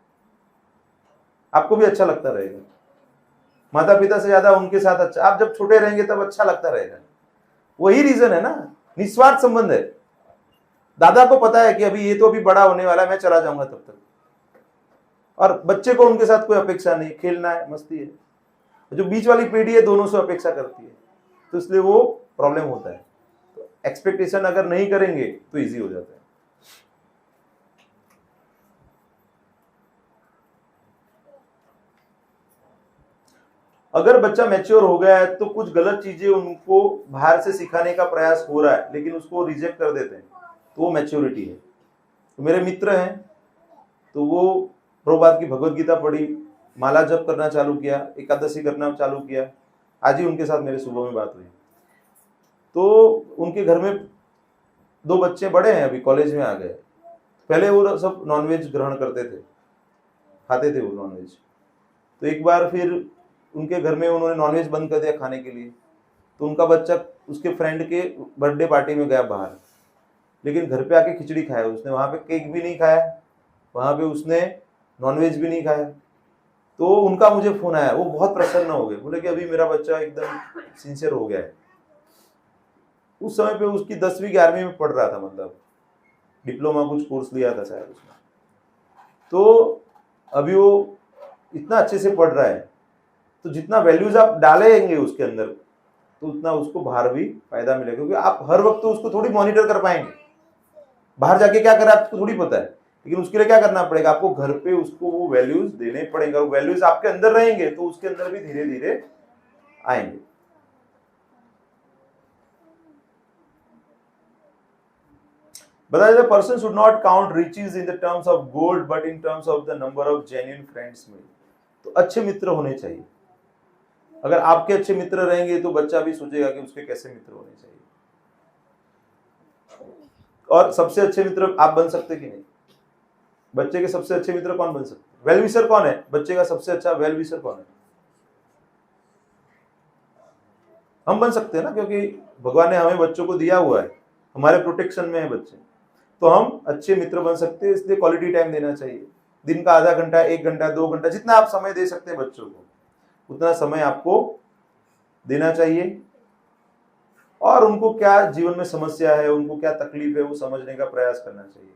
आपको भी अच्छा लगता रहेगा। माता पिता से ज्यादा उनके साथ अच्छा, आप जब छोटे रहेंगे तब अच्छा लगता रहेगा। वही रीजन है ना, निस्वार्थ संबंध है। दादा को पता है कि अभी ये तो अभी बड़ा होने वाला है, मैं चला जाऊंगा तब तक, और बच्चे को उनके साथ कोई अपेक्षा नहीं, खेलना है, मस्ती है। जो बीच वाली पीढ़ी है दोनों से अपेक्षा करती है, तो इसलिए वो प्रॉब्लम होता है। तो एक्सपेक्टेशन अगर नहीं करेंगे तो इजी हो जाता है। अगर बच्चा मैच्योर हो गया है तो कुछ गलत चीजें उनको बाहर से सिखाने का प्रयास हो रहा है लेकिन उसको रिजेक्ट कर देते हैं, तो वो मैच्योरिटी है। तो मेरे मित्र हैं, तो वो प्रभुपाद की भगवत गीता पढ़ी, माला जप करना चालू किया, एकादशी करना चालू किया। आज ही उनके साथ मेरे सुबह में बात हुई। तो उनके घर में 2 बच्चे बड़े हैं, अभी कॉलेज में आ गए। पहले वो सब नॉनवेज ग्रहण करते थे, खाते थे वो नॉनवेज। तो एक बार फिर उनके घर में उन्होंने नॉनवेज बंद कर दिया खाने के लिए। तो उनका बच्चा उसके फ्रेंड के बर्थडे पार्टी में गया बाहर, लेकिन घर पे आके खिचड़ी खाया उसने। वहां पे केक भी नहीं खाया, वहां पे उसने नॉनवेज भी नहीं खाया। तो उनका मुझे फोन आया, वो बहुत प्रसन्न हो गए, बोले कि अभी मेरा बच्चा एकदम सिंसियर हो गया है। उस समय पे उसकी 10वीं 11वीं में पढ़ रहा था, मतलब डिप्लोमा कुछ कोर्स लिया था शायद उसने। तो अभी वो इतना अच्छे से पढ़ रहा है। तो जितना वैल्यूज आप डालेंगे उसके अंदर तो उतना उसको बाहर भी फायदा मिलेगा, क्योंकि आप हर वक्त तो उसको थोड़ी मॉनिटर कर पाएंगे। बाहर जाके क्या करें आपको थोड़ी पता है, लेकिन उसके लिए क्या करना पड़ेगा, आपको घर पे उसको वो वैल्यूज देने पड़ेंगे। वो वैल्यूज आपके अंदर रहेंगे तो उसके अंदर भी धीरे धीरे आएंगे। बताया जाता है person should not count riches in the terms of gold but in terms of the number of genuine friends made. तो अच्छे मित्र होने चाहिए। अगर आपके अच्छे मित्र रहेंगे तो बच्चा भी सोचेगा कि उसके कैसे मित्र होने चाहिए। और सबसे अच्छे मित्र आप बन सकते कि नहीं? बच्चे के सबसे अच्छे मित्र कौन बन सकते? वेल विशर कौन है? बच्चे का सबसे अच्छा वेल विशर कौन है? हम बन सकते हैं ना, क्योंकि भगवान ने हमें बच्चों को दिया हुआ है, हमारे प्रोटेक्शन में है बच्चे। तो हम अच्छे मित्र बन सकते हैं। इसलिए क्वालिटी टाइम देना चाहिए। दिन का आधा घंटा, 1 घंटा, 2 घंटा, जितना आप समय दे सकते हैं बच्चों को उतना समय आपको देना चाहिए। और उनको क्या जीवन में समस्या है, उनको क्या तकलीफ है, वो समझने का प्रयास करना चाहिए।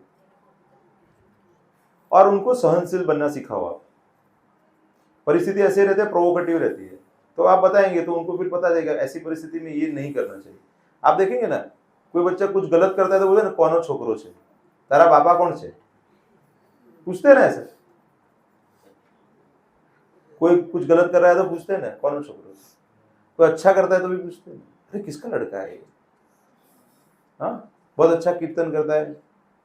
और उनको सहनशील बनना सिखाओ आप। परिस्थिति ऐसे रहती है, प्रोवोकेटिव रहती है, तो आप बताएंगे तो उनको फिर पता चलेगा ऐसी परिस्थिति में ये नहीं करना चाहिए। आप देखेंगे ना, कोई बच्चा कुछ गलत करता है तो बोले ना कौन छोकरो छे, तारा बापा कौन छे, पूछते ना ऐसे। कोई कुछ गलत कर रहा है तो पूछते हैं ना कौन छोकरो छे। कोई अच्छा करता है तो भी पूछते हैं, अरे किसका लड़का है ये? हाँ, बहुत अच्छा कीर्तन करता है।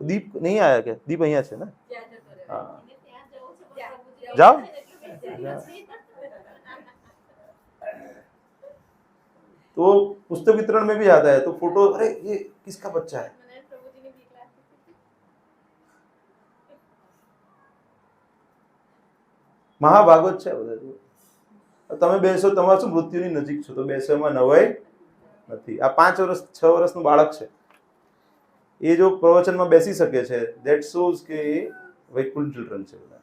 दीप नहीं आया क्या? दीप यहाँ से ना? हाँ, जाओ। तो पुस्तक वितरण में भी आता है तो फोटो, अरे ये किसका बच्चा है? મહાભાગવત છે બધા। તમે બેસો, તમારું શું મૃત્યુની નજીક છો તો બેસવામાં નવાઈ નથી। આ 5 વર્ષ 6 વર્ષનું બાળક છે, એ જો પ્રવચનમાં બેસી શકે છે, ધેટ શોઝ કે એ વૈકુંઠ ચિલ્ડ્રન છે બધા।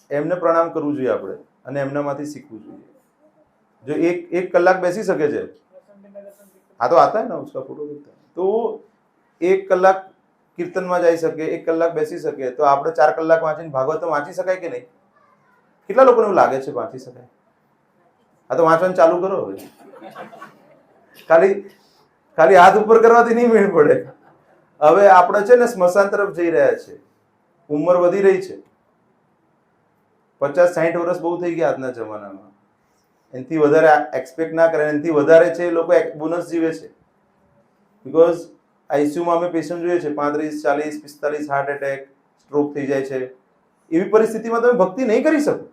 એમને પ્રણામ કરવું જોઈએ આપણે અને એમનામાંથી શીખવું જોઈએ। जो एक कलाक बैसी सके છે, हाँ तो आता है ना, उसका फोटो देखता है, तो 1 કલાક કીર્તનમાં જઈ શકે, 1 કલાક બેસી શકે, તો આપણે 4 કલાક વાંચીને ભાગવત વાંચી શકાય કે નહીં? કેટલા લોકોને એવું લાગે છે વાંચી શકાય? હા તો વાંચવાનું ચાલુ કરો હવે। ખાલી હાથ ઉપર કરવાથી નહીં મેળ પડે। હવે આપણે છે ને સ્મશાન તરફ જઈ રહ્યા છે, ઉંમર વધી રહી છે, 50-60 વર્ષ બહુ થઈ ગયા આજના જમાનામાં। એનાથી વધારે એક્સપેક્ટ ના કરે, એનાથી વધારે છે એ લોકો બોનસ જીવે છે। બીકોઝ આઈસીયુમાં અમે પેશન્ટ જોઈએ છે 35, 40, 45 હાર્ટ એટેક, સ્ટ્રોક થઈ જાય છે। એવી પરિસ્થિતિમાં તમે ભક્તિ નહીં કરી શકો,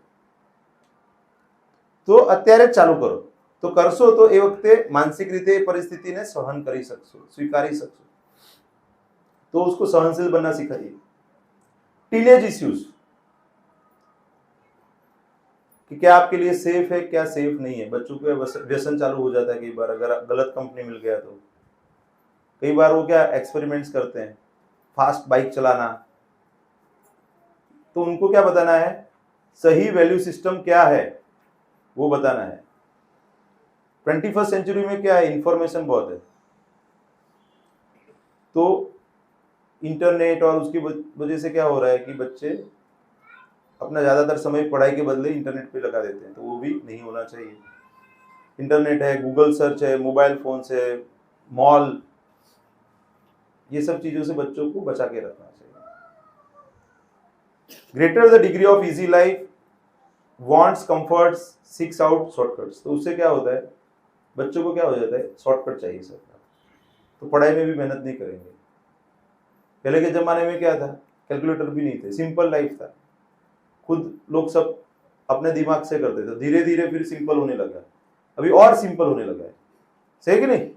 તો અત્યારે જ ચાલુ કરો। તો કરશો તો એ વખતે માનસિક રીતે એ પરિસ્થિતિને સહન કરી શકશો, સ્વીકારી શકશો। तो उसको सहनशील बनना सिखाइए। टीनेज इश्यूज कि क्या आपके लिए सेफ है, क्या सेफ नहीं है। बच्चों को व्यसन चालू हो जाता है कई बार, अगर गलत कंपनी मिल गया तो। कई बार वो क्या एक्सपेरिमेंट्स करते हैं, फास्ट बाइक चलाना, तो उनको क्या बताना है, सही वैल्यू सिस्टम क्या है वो बताना है। 21st सेंचुरी में क्या है, इंफॉर्मेशन बहुत है, तो इंटरनेट और उसकी वजह से क्या हो रहा है कि बच्चे अपना ज्यादातर समय पढ़ाई के बदले इंटरनेट पे लगा देते हैं, तो वो भी नहीं होना चाहिए। इंटरनेट है, गूगल सर्च है, मोबाइल फोन है, मॉल, ये सब चीजों से बच्चों को बचा के रखना चाहिए। Greater the degree of easy life wants comforts seeks out shortcuts. तो उससे क्या होता है, बच्चों को क्या हो जाता है, शॉर्टकट चाहिए सबका, तो पढ़ाई में भी मेहनत नहीं करेंगे। पहले के जमाने में क्या था, कैलकुलेटर भी नहीं थे, सिंपल लाइफ था, खुद लोग सब अपने दिमाग से करते थे। धीरे धीरे फिर सिंपल होने लगा, अभी और सिंपल होने लगा है, सही कि नहीं?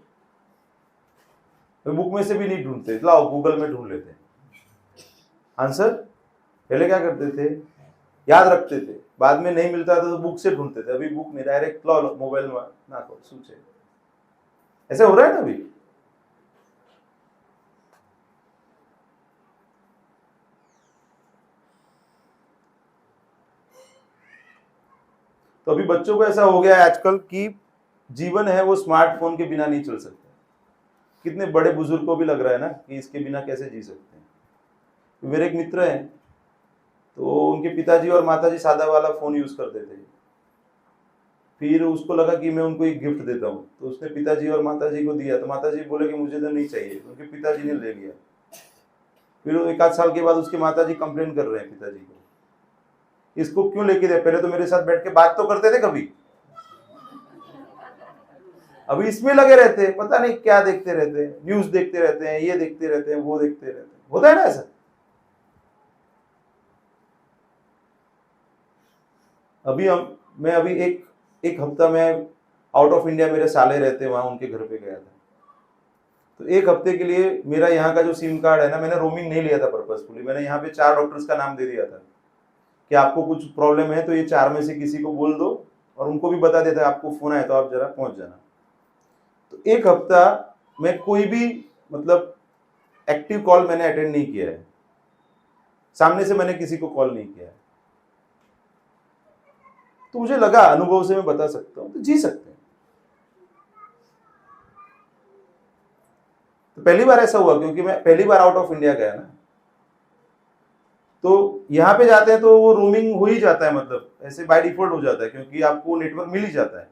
बुक में से भी नहीं ढूंढते, लाओ गूगल में ढूंढ लेते आंसर। पहले क्या करते थे, याद रखते थे, बाद में नहीं मिलता था तो बुक से ढूंढते थे। अभी बुक नहीं, डायरेक्ट लाओ मोबाइल में ना को सूचे, ऐसे हो रहा है ना अभी। तो अभी बच्चों को ऐसा हो गया है आजकल कि जीवन है वो स्मार्टफोन के बिना नहीं चल सकता। कितने बड़े बुजुर्ग को भी लग रहा है ना कि इसके बिना कैसे जी सकते हैं। मेरे एक मित्र हैं, तो उनके पिताजी और माताजी सादा वाला फोन यूज करते थे। फिर उसको लगा कि मैं उनको एक गिफ्ट देता हूँ, तो उसने पिताजी और माताजी को दिया, तो माताजी बोले कि मुझे तो नहीं चाहिए, उनके पिताजी ने ले लिया। फिर 1 आध साल के बाद उसके माताजी कंप्लेन कर रहे हैं पिताजी को, इसको क्यों लेके दे, पहले तो मेरे साथ बैठ के बात तो करते थे कभी, अभी इसमें लगे रहते हैं, पता नहीं क्या देखते रहते हैं, न्यूज देखते रहते हैं, ये देखते रहते हैं, वो देखते रहते हैं। होता है ना ऐसा। मैं अभी एक हफ्ता में आउट ऑफ इंडिया मेरे साले रहते, वहां उनके घर पे गया था। तो 1 हफ्ते के लिए मेरा यहाँ का जो सिम कार्ड है ना, मैंने रोमिंग नहीं लिया था पर्पसफुली, मैंने यहाँ पे 4 डॉक्टर्स का नाम दे दिया था कि आपको कुछ प्रॉब्लम है तो ये 4 में से किसी को बोल दो, और उनको भी बता देता है आपको फोन आए तो आप जरा पहुंच जाना। तो 1 हफ्ता मैं कोई भी मतलब एक्टिव कॉल मैंने अटेंड नहीं किया है, सामने से मैंने किसी को कॉल नहीं किया है। तो मुझे लगा, अनुभव से मैं बता सकता हूं, तो जी सकते हैं। तो पहली बार ऐसा हुआ क्योंकि मैं पहली बार आउट ऑफ इंडिया गया ना, तो यहाँ पे जाते हैं तो वो रोमिंग हो ही जाता है, मतलब ऐसे बाय डिफॉल्ट हो जाता है, क्योंकि आपको नेटवर्क मिल ही जाता है।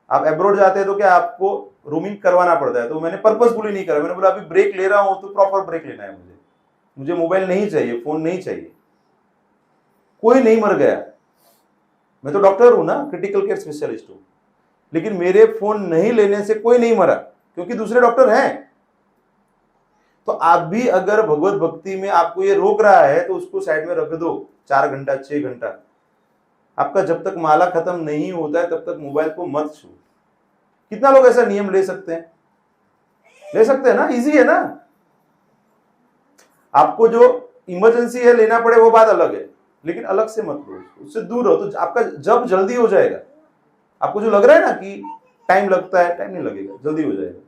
आप अब्रॉड जाते हैं तो क्या आपको रोमिंग करवाना पड़ता है। तो मैंने पर्पसफुली नहीं करा, मैंने बोला अभी ब्रेक ले रहा हूं तो प्रॉपर ब्रेक लेना है मुझे मोबाइल नहीं चाहिए, फोन नहीं चाहिए। कोई नहीं मर गया, मैं तो डॉक्टर हूं ना, क्रिटिकल केयर स्पेशलिस्ट हूं, लेकिन मेरे फोन नहीं लेने से कोई नहीं मरा, क्योंकि दूसरे डॉक्टर हैं। तो आप भी अगर भगवत भक्ति में आपको ये रोक रहा है तो उसको साइड में रख दो 4 घंटा 6 घंटा। आपका जब तक माला खत्म नहीं होता है तब तक मोबाइल को मत छू। कितना लोग ऐसा नियम ले सकते हैं? ले सकते हैं ना, इजी है ना। आपको जो इमरजेंसी है लेना पड़े वो बात अलग है, लेकिन अलग से मत लो, उससे दूर रहो, तो आपका जब जल्दी हो जाएगा। आपको जो लग रहा है ना कि टाइम लगता है, टाइम नहीं लगेगा, जल्दी हो जाएगा।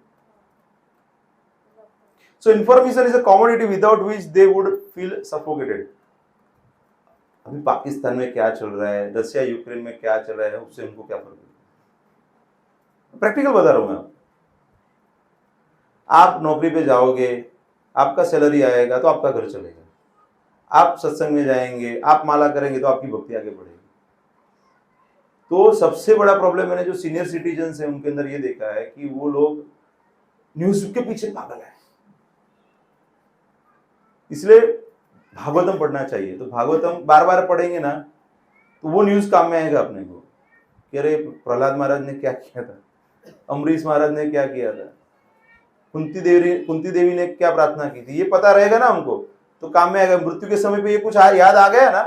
So information is a commodity without which they would feel suffocated. अभी पाकिस्तान में क्या चल रहा है, रशिया यूक्रेन में क्या चल रहा है, उससे उनको क्या फर्क है। प्रैक्टिकल बता रहा हूं मैं। आप नौकरी पे जाओगे, आपका सैलरी आएगा तो आपका घर चलेगा। आप सत्संग में जाएंगे, आप माला करेंगे तो आपकी भक्ति आगे बढ़ेगी। तो सबसे बड़ा प्रॉब्लम मैंने जो सीनियर सिटीजन है उनके अंदर ये देखा है कि वो लोग न्यूज के पीछे पागल है। इसलिए भागवतम पढ़ना चाहिए। तो भागवतम बार बार पढ़ेंगे ना तो वो न्यूज काम में आएगा अपने को कि अरे प्रहलाद महाराज ने क्या किया था, अम्बरीश महाराज ने क्या किया था, कुंती देवी ने क्या प्रार्थना की थी, ये पता रहेगा ना हमको तो काम में आएगा। मृत्यु के समय पे ये कुछ याद आ गया ना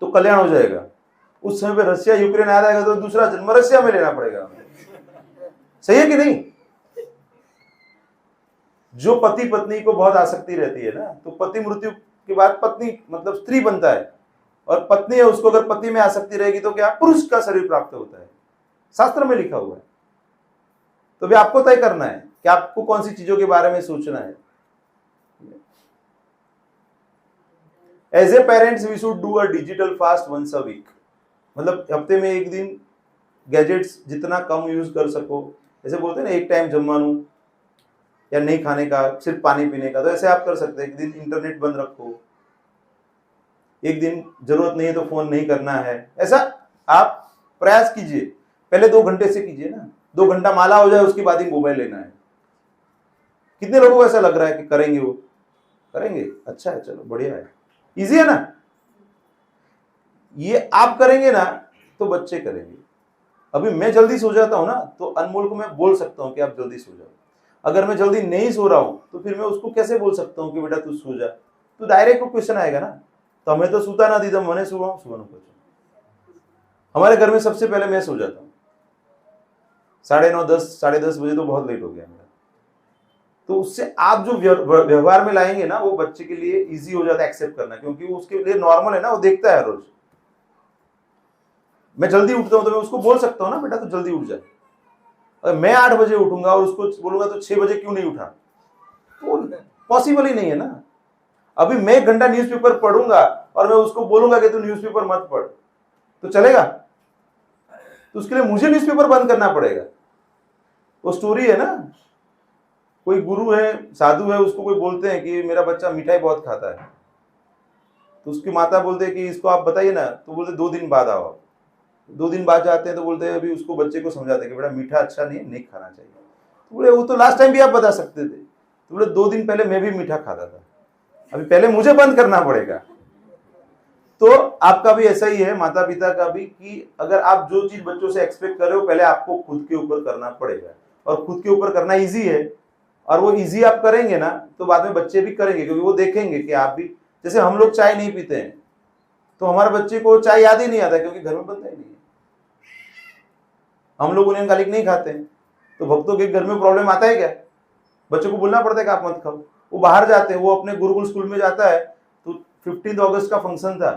तो कल्याण हो जाएगा। उस समय पे रशिया यूक्रेन याद आएगा तो दूसरा जन्म रशिया में लेना पड़ेगा। सही है कि नहीं? जो पति पत्नी को बहुत आसक्ति रहती है ना, तो पति मृत्यु के बाद पत्नी मतलब स्त्री बनता है, और पत्नी है उसको अगर पति में आसक्ति रहेगी तो क्या पुरुष का शरीर प्राप्त होता है, शास्त्र में लिखा हुआ है। तो भी आपको तय करना है कि आपको कौन सी चीजों के बारे में सोचना है। As a parents we should do a digital fast once a week, मतलब हफ्ते में 1 दिन गैजेट्स जितना कम यूज कर सको। जैसे बोलते हैं ना, एक टाइम जमवानू या नहीं खाने का, सिर्फ पानी पीने का, तो ऐसे आप कर सकते हैं। 1 दिन इंटरनेट बंद रखो, 1 दिन जरूरत नहीं है तो फोन नहीं करना है, ऐसा आप प्रयास कीजिए। पहले 2 घंटे से कीजिए ना, 2 घंटा माला हो जाए उसके बाद ही मोबाइल लेना है। कितने लोगों को ऐसा लग रहा है कि करेंगे, वो करेंगे, अच्छा है, चलो बढ़िया है, इजी है ना। ये आप करेंगे ना तो बच्चे करेंगे। अभी मैं जल्दी सो जाता हूं ना, तो अनमोल को मैं बोल सकता हूं कि आप जल्दी सो जाओ। अगर मैं जल्दी नहीं सो रहा हूं तो फिर मैं उसको कैसे बोल सकता हूं कि बेटा तू सो जा, तो डायरेक्ट क्वेश्चन आएगा ना, तो हमें तो सूता ना दीदा मैंने सुबह हमारे घर में सबसे पहले मैं सो जाता हूँ, 9:30 10 10:30 बजे तो बहुत लेट हो गया मेरा। तो उससे आप जो व्यवहार में लाएंगे ना, वो बच्चे के लिए इजी हो जाता है एक्सेप्ट करना, क्योंकि वो उसके लिए नॉर्मल है ना, वो देखता है रोज। मैं जल्दी उठता हूं तो मैं उसको बोल सकता हूँ ना, बेटा तू जल्दी उठ जा। अगर मैं 8 बजे उठूंगा और उसको बोलूंगा तो 6 बजे क्यों नहीं उठा, तो पॉसिबल ही नहीं है ना। अभी मैं 1 घंटा न्यूज़पेपर पढ़ूंगा और मैं उसको बोलूंगा कि तू न्यूज़पेपर मत पढ़, तो चलेगा? तो उसके लिए मुझे न्यूज़पेपर बंद करना पड़ेगा। वो स्टोरी है ना, कोई गुरु है, साधु है, उसको कोई बोलते हैं कि मेरा बच्चा मिठाई बहुत खाता है, तो उसकी माता बोलते हैं कि इसको आप बताइए ना, तो बोलते 2 दिन बाद आओ। 2 दिन बाद जाते हैं तो बोलते हैं, अभी उसको बच्चे को समझाते हैं कि बेटा मीठा अच्छा नहीं है, नहीं खाना चाहिए। तो बोले वो तो लास्ट टाइम भी आप बता सकते थे। तो बोले 2 दिन पहले मैं भी मीठा खाता था, अभी पहले मुझे बंद करना पड़ेगा। तो आपका भी ऐसा ही है, माता पिता का भी, कि अगर आप जो चीज बच्चों से एक्सपेक्ट कर रहे हो, पहले आपको खुद के ऊपर करना पड़ेगा। और खुद के ऊपर करना इजी है, और वो इजी आप करेंगे ना तो बाद में बच्चे भी करेंगे, क्योंकि वो देखेंगे कि आप भी, जैसे हम लोग चाय नहीं पीते हैं तो हमारे बच्चे को चाय याद ही नहीं आता, क्योंकि घर में बनता ही नहीं है। हम लोग उन्हें गालिक नहीं खाते हैं, तो भक्तों के घर में प्रॉब्लम आता है क्या? बच्चों को बोलना पड़ता है कि आप मत खाओ। वो बाहर जाते हैं, वो अपने गुरुकुल स्कूल में जाता है, तो 15 अगस्त का फंक्शन था,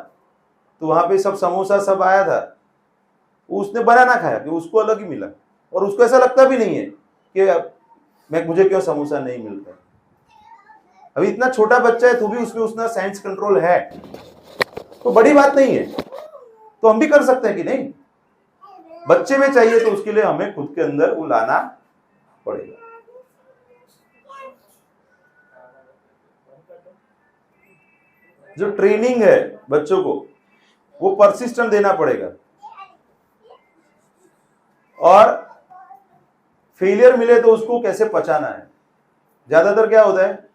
तो वहां पे सब समोसा सब आया था, उसने बनाना खाया कि उसको अलग ही मिला, और उसको ऐसा लगता भी नहीं है कि मुझे क्यों समोसा नहीं मिलता। अभी इतना छोटा बच्चा है तो भी उसमें उसका सेंस कंट्रोल है, तो बड़ी बात नहीं है, तो हम भी कर सकते हैं कि नहीं। बच्चे में चाहिए तो उसके लिए हमें खुद के अंदर वो लाना पड़ेगा। जो ट्रेनिंग है बच्चों को, वो परसिस्टेंट देना पड़ेगा। और फेलियर मिले तो उसको कैसे पचाना है। ज्यादातर क्या होता है,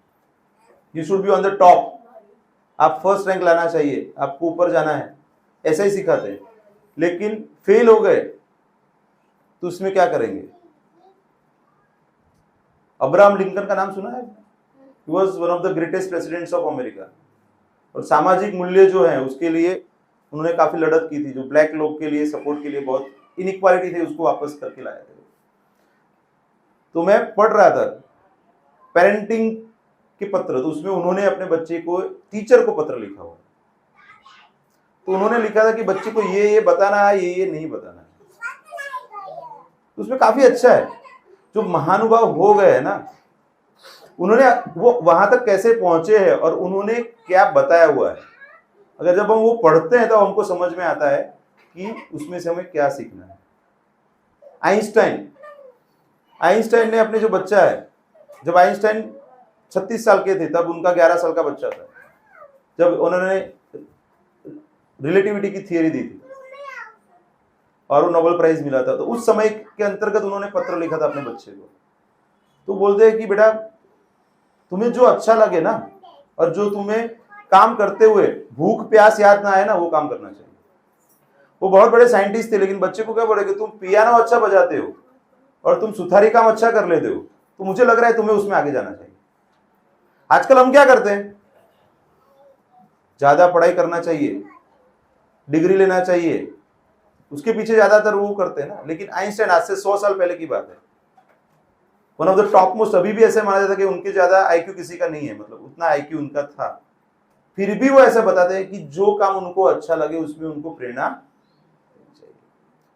you should be on the top, आप फर्स्ट रैंक लाना चाहिए, आपको ऊपर जाना है, ऐसा ही सिखाते हैं। लेकिन फेल हो गए तो उसमें क्या करेंगे? अब्राहम लिंकन का नाम सुना है? He was one of the greatest presidents of America. और सामाजिक मूल्य जो है उसके लिए उन्होंने काफी लड़त की थी, जो ब्लैक लोग के लिए सपोर्ट के लिए बहुत इनइक्वालिटी थी, उसको वापस करके लाए थे। तो मैं पढ़ रहा था पेरेंटिंग के पत्र, तो उसमें उन्होंने अपने बच्चे को, टीचर को पत्र लिखा हुआ, तो उन्होंने लिखा था कि बच्चे को ये बताना है, ये नहीं बताना है। तो उसमें काफी अच्छा है। जो महानुभाव हो गए ना, उन्होंने वो वहां तक कैसे पहुंचे हैं और उन्होंने क्या बताया हुआ है, अगर जब हम वो पढ़ते हैं तो हमको समझ में आता है कि उसमें से हमें क्या सीखना है। आइंस्टाइन ने अपने जो बच्चा है, जब आइंस्टाइन 36 साल के थे तब उनका 11 साल का बच्चा था, जब उन्होंने रिलेटिविटी की थियरी दी थी और वो नोबेल प्राइज मिला था, तो उस समय के अंतर्गत उन्होंने पत्र लिखा था अपने बच्चे को। तो बोलते हैं कि बेटा तुम्हें जो अच्छा लगे ना, और जो तुम्हें काम करते हुए भूख प्यास याद ना आए ना, वो काम करना चाहिए। वो बहुत बड़े साइंटिस्ट थे, लेकिन बच्चे को क्या बोले कि तुम पियानो अच्छा बजाते हो और तुम सुथारी काम अच्छा कर लेते हो, तो मुझे लग रहा है तुम्हें उसमें आगे जाना चाहिए। आजकल हम क्या करते हैं, ज्यादा पढ़ाई करना चाहिए, डिग्री लेना चाहिए, उसके पीछे ज्यादातर वो करते हैं ना। लेकिन आइंस्टाइन आज से 100 साल पहले की बात है, one of the top most, अभी भी ऐसे माना जाता है कि उनके ज्यादा आईक्यू किसी का नहीं है, मतलब उतना आईक्यू उनका था, फिर भी वो ऐसा बताते हैं कि जो काम उनको अच्छा लगे उसमें उनको प्रेरणा चाहिए,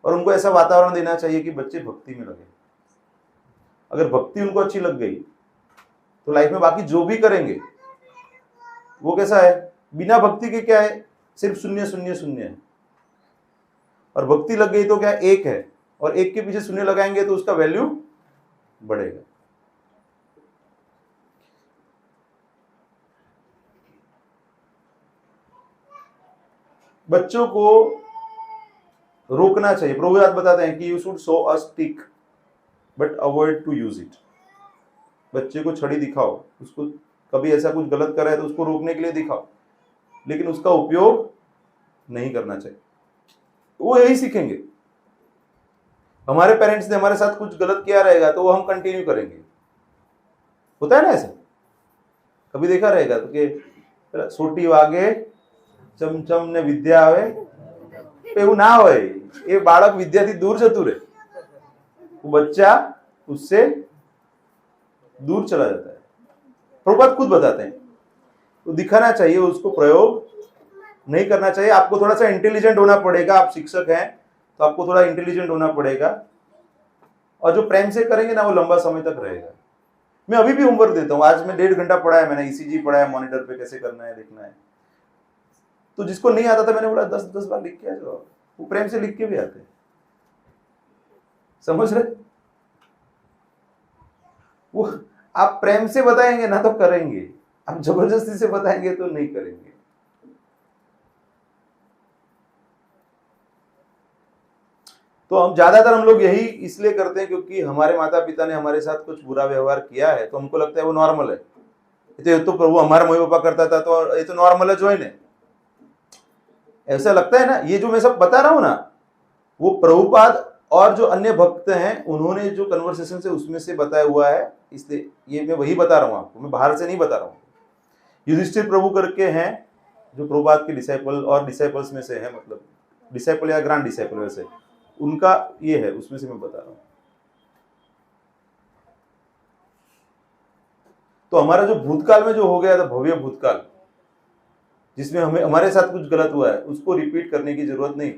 और उनको ऐसा वातावरण देना चाहिए कि बच्चे भक्ति में लगे। अगर भक्ति उनको अच्छी लग गई तो लाइफ में बाकी जो भी करेंगे वो कैसा है, बिना भक्ति के क्या है, सिर्फ शून्य शून्य शून्य है। और भक्ति लग गई तो क्या, एक है, और एक के पीछे शून्य लगाएंगे तो उसका वैल्यू बढ़ेगा। बच्चों को रोकना चाहिए। प्रभुपाद बताते हैं कि you should show a stick but avoid to use it. बच्चे को छड़ी दिखाओ, उसको कभी ऐसा कुछ गलत कर रहा है तो उसको रोकने के लिए दिखाओ, लेकिन उसका उपयोग नहीं करना चाहिए। वो यही सीखेंगे। हमारे पेरेंट्स ने हमारे साथ कुछ गलत किया रहेगा तो वो हम कंटिन्यू करेंगे। होता है ना ऐसा, कभी देखा रहेगा तो कि सोटी वागे चमचम ने विद्या आवे એવું ના હોય। એ બાળક વિદ્યાથી दूर જતું રહે, वो बच्चा उससे दूर चला जाता है। प्रभुपाद खुद बताते हैं, तो दिखाना चाहिए, उसको प्रयोग नहीं करना चाहिए। आपको थोड़ा सा इंटेलिजेंट होना पड़ेगा। आप शिक्षक हैं तो आपको थोड़ा इंटेलिजेंट होना पड़ेगा, और जो प्रेम से करेंगे ना वो लंबा समय तक रहेगा। मैं अभी भी होमवर्क देता हूँ। आज मैं 1.5 घंटा पढ़ा है, मैंने ईसीजी पढ़ा है, मॉनिटर पे कैसे करना है देखना है। तो जिसको नहीं आता था मैंने बोला 10 बार लिख के आ जाओ, वो प्रेम से लिख के भी आते हैं। समझ रहे? वो आप प्रेम से बताएंगे ना तो करेंगे, आप जबरदस्ती से बताएंगे तो नहीं करेंगे। तो हम ज्यादातर हम लोग यही इसलिए करते हैं क्योंकि हमारे माता पिता ने हमारे साथ कुछ बुरा व्यवहार किया है, तो हमको लगता है वो नॉर्मल है। ये तो प्रभु हमारा मम्मी पापा करता था तो ये तो नॉर्मल है, जो है ना, ऐसा लगता है ना। ये जो मैं सब बता रहा हूं ना, वो प्रभुपाद और जो अन्य भक्त हैं उन्होंने जो कन्वर्सेशन से उसमें से बताया हुआ है, इसलिए ये मैं वही बता रहा हूं आपको, मैं बाहर से नहीं बता रहा हूं। युधिष्ठिर प्रभु करके हैं जो प्रभुपाद के डिसाइपल और डिसाइपल्स में से है, मतलब डिसाइपल या ग्रांड डिसाइपल वैसे उनका ये है, उसमें से मैं बता रहा हूं। तो हमारा जो भूतकाल में जो हो गया था, भव्य भूतकाल, जिसमें हमें हमारे साथ कुछ गलत हुआ है, उसको रिपीट करने की जरूरत नहीं।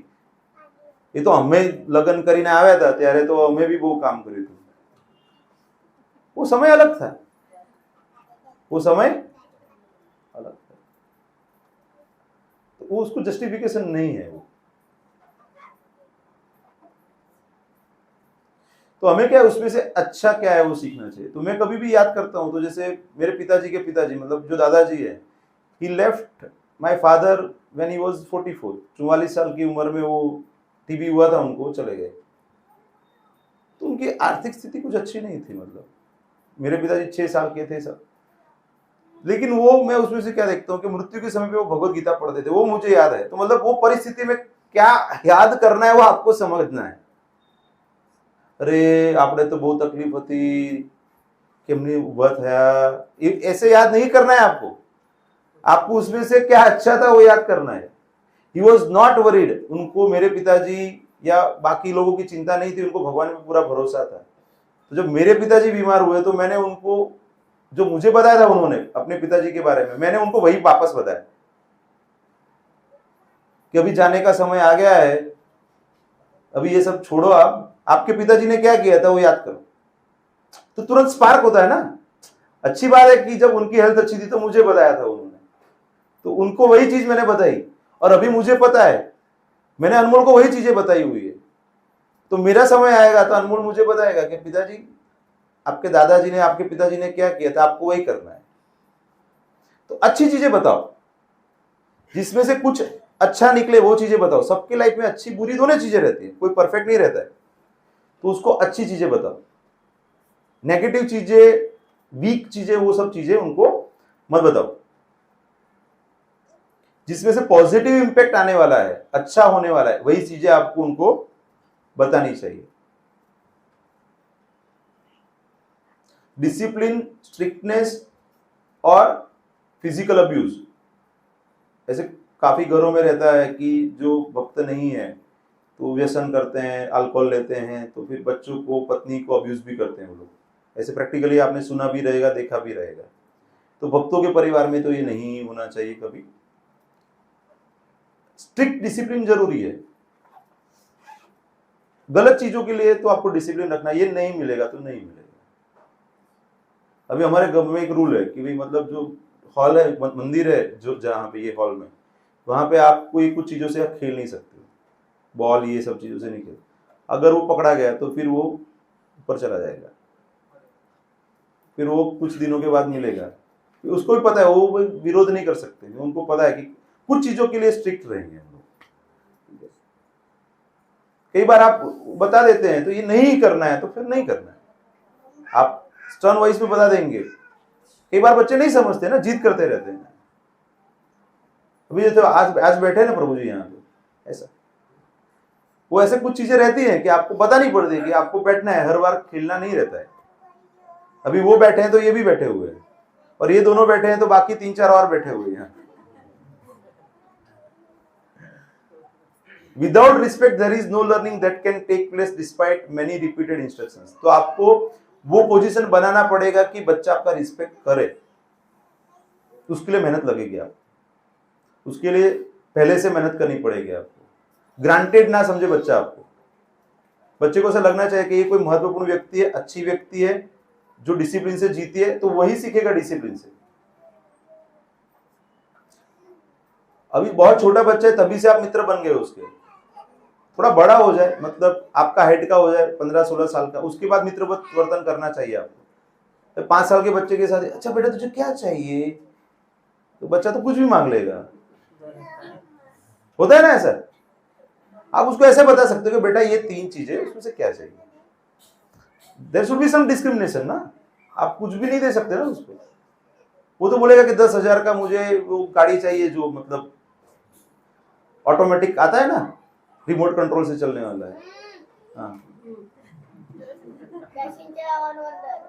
ये तो हमें लगन કરીને आया था त्यारे तो हमें भी वो काम કર્યું હતું। वो समय अलग था, वो समय अलग था, तो वो उसको जस्टिफिकेशन नहीं है वो। तो हमें क्या है उसमें से अच्छा क्या है वो सीखना चाहिए। तो मैं कभी भी याद करता हूं, तो जैसे मेरे पिताजी के पिताजी मतलब जो दादाजी है, he left my father when he was 44, 44 साल की उम्र में वो टीबी हुआ था उनको, चले गए। तो उनकी आर्थिक स्थिति कुछ अच्छी नहीं थी, मतलब मेरे पिताजी 6 साल के थे सब, लेकिन वो मैं उसमें से क्या देखता हूँ कि मृत्यु के समय पे वो भगवत गीता पढ़ते थे, वो मुझे याद है। तो मतलब वो परिस्थिति में क्या याद करना है वो आपको समझना है। अरे આપણે तो बहुत तकलीफ होती, કેમની ઉભા થયા, ऐसे याद नहीं करना है आपको। आपको उसमें से क्या अच्छा था वो याद करना है। He was not worried। उनको मेरे पिताजी या बाकी लोगों की चिंता नहीं थी, उनको भगवान में पूरा भरोसा था। तो जब मेरे पिताजी बीमार हुए तो मैंने उनको जो मुझे बताया था उन्होंने अपने पिताजी के बारे में, मैंने उनको वही वापस बताया कि अभी जाने का समय आ गया है, अभी ये सब छोड़ो, आप आपके पिताजी ने क्या किया था वो याद करो। तो तुरंत स्पार्क होता है ना। अच्छी बात है कि जब उनकी हेल्थ अच्छी थी तो मुझे बताया था उन्होंने, तो उनको वही चीज मैंने बताई, और अभी मुझे पता है मैंने अनमोल को वही चीजें बताई हुई है। तो मेरा समय आएगा तो अनमोल मुझे बताएगा कि पिताजी आपके दादाजी ने आपके पिताजी ने क्या किया था, आपको वही करना है। तो अच्छी चीजें बताओ, जिसमें से कुछ अच्छा निकले वो चीजें बताओ। सबके लाइफ में अच्छी बुरी दोनों चीजें रहती है, कोई परफेक्ट नहीं रहता है, तो उसको अच्छी चीजें बताओ। नेगेटिव चीजें, वीक चीजें, वो सब चीजें उनको मत बताओ। जिसमें से पॉजिटिव इंपैक्ट आने वाला है, अच्छा होने वाला है, वही चीजें आपको उनको बतानी चाहिए। डिसिप्लिन, स्ट्रिक्टनेस और फिजिकल अब्यूज, ऐसे काफी घरों में रहता है कि जो भक्त नहीं है तो व्यसन करते हैं, अल्कोहल लेते हैं, तो फिर बच्चों को, पत्नी को अब्यूज भी करते हैं वो लोग। ऐसे प्रैक्टिकली आपने सुना भी रहेगा, देखा भी रहेगा। तो भक्तों के परिवार में तो ये नहीं होना चाहिए कभी। स्ट्रिक्ट डिसिप्लिन जरूरी है। गलत चीजों के लिए तो आपको डिसिप्लिन रखना, ये नहीं मिलेगा तो नहीं मिलेगा। अभी हमारे घर में एक रूल है कि भाई मतलब जो हॉल है, मंदिर है जो जहाँ पे ये हॉल में, वहां पे आप कोई कुछ चीजों से आप खेल नहीं सकते, बॉल ये सब चीजों से नहीं खेल। अगर वो पकड़ा गया तो फिर वो ऊपर चला जाएगा, फिर वो कुछ दिनों के बाद मिलेगा। उसको भी पता है, वो विरोध नहीं कर सकते, उनको पता है कि कुछ चीजों के लिए स्ट्रिक्ट रहेंगे हम लोग। कई बार आप बता देते हैं तो ये नहीं करना है तो फिर नहीं करना है, आप स्टर्न वॉइस में बता देंगे। कई बार बच्चे नहीं समझते ना, जिद करते रहते हैं। अभी तो आज बैठे ना प्रभु जी यहाँ पे, ऐसा वो ऐसे कुछ चीजें रहती हैं कि आपको पता नहीं पड़ती कि आपको बैठना है, हर बार खेलना नहीं रहता है। अभी वो बैठे हैं तो ये भी बैठे हुए हैं, और ये दोनों बैठे हैं तो बाकी 3-4 और बैठे हुए हैं। Without respect there is no learning that can take place despite many repeated instructions. तो आपको वो पोजीशन बनाना पड़ेगा कि बच्चा आपका रिस्पेक्ट करे, उसके लिए मेहनत लगेगी, आप उसके लिए पहले से मेहनत करनी पड़ेगी आपको। ग्रांटेड ना समझे बच्चा आपको। बच्चे को ऐसा लगना चाहिए कि ये कोई महत्वपूर्ण व्यक्ति है, अच्छी व्यक्ति है, जो डिसिप्लिन से जीती है, तो वही सीखेगा डिसिप्लिन से। अभी बहुत छोटा बच्चा है तभी से आप मित्र बन गए उसके, थोड़ा बड़ा हो जाए, मतलब आपका हाइट का हो जाए 15-16 साल का, उसके बाद मित्र वर्तन करना चाहिए आपको। 5 साल के बच्चे के साथ अच्छा बेटा तुझे क्या चाहिए, तो बच्चा तो कुछ भी मांग लेगा, होता है ना ऐसा। आप उसको ऐसे बता सकते हो कि बेटा ये 3 चीजें, उसमें से क्या चाहिए। There should be some discrimination ना, आप कुछ भी नहीं दे सकते ना उसको। वो तो बोलेगा कि 10,000 का मुझे वो गाड़ी चाहिए जो मतलब ऑटोमेटिक आता है ना, रिमोट कंट्रोल से चलने वाला है। हाँ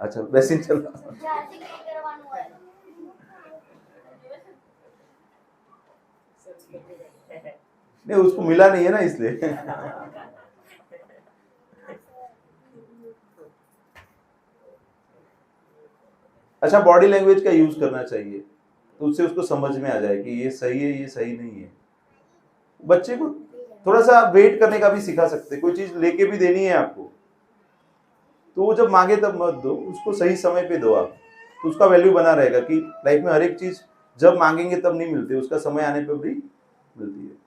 अच्छा बेसिन चला, नहीं उसको मिला नहीं है ना इसलिए। अच्छा बॉडी लैंग्वेज का यूज करना चाहिए, तो उससे उसको समझ में आ जाए कि ये सही है ये सही नहीं है। बच्चे को थोड़ा सा वेट करने का भी सिखा सकते हैं, कोई चीज लेके भी देनी है आपको तो वो जब मांगे तब मत दो, उसको सही समय पे दो आप, तो उसका वैल्यू बना रहेगा कि लाइफ में हर एक चीज जब मांगेंगे तब नहीं मिलती, उसका समय आने पर भी मिलती है।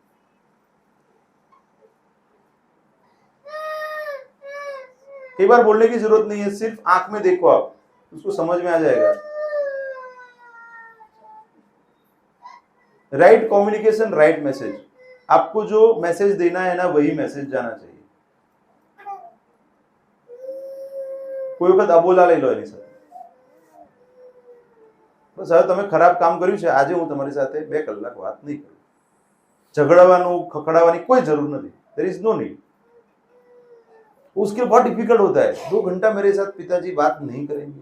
कई बार बोलने की जरूरत नहीं है, सिर्फ आंख में देखो आप, उसको समझ में आ जाएगा। राइट कम्युनिकेशन राइट मैसेज, आपको जो मैसेज देना है ना वही मैसेज जाना चाहिए। कोई वक्त अबोला ले लो एनी સાથે, બસ હવે તમે ખરાબ કામ કર્યું છે, આજે હું તમારી સાથે 2 કલાક વાત નહીં કરું, ઝઘડાવાનું ખખડાવાની કોઈ જરૂર નથી, देयर इज नो नीड। उसके लिए बहुत डिफिकल्ट होता है, 2 घंटा मेरे साथ पिताजी बात नहीं करेंगे।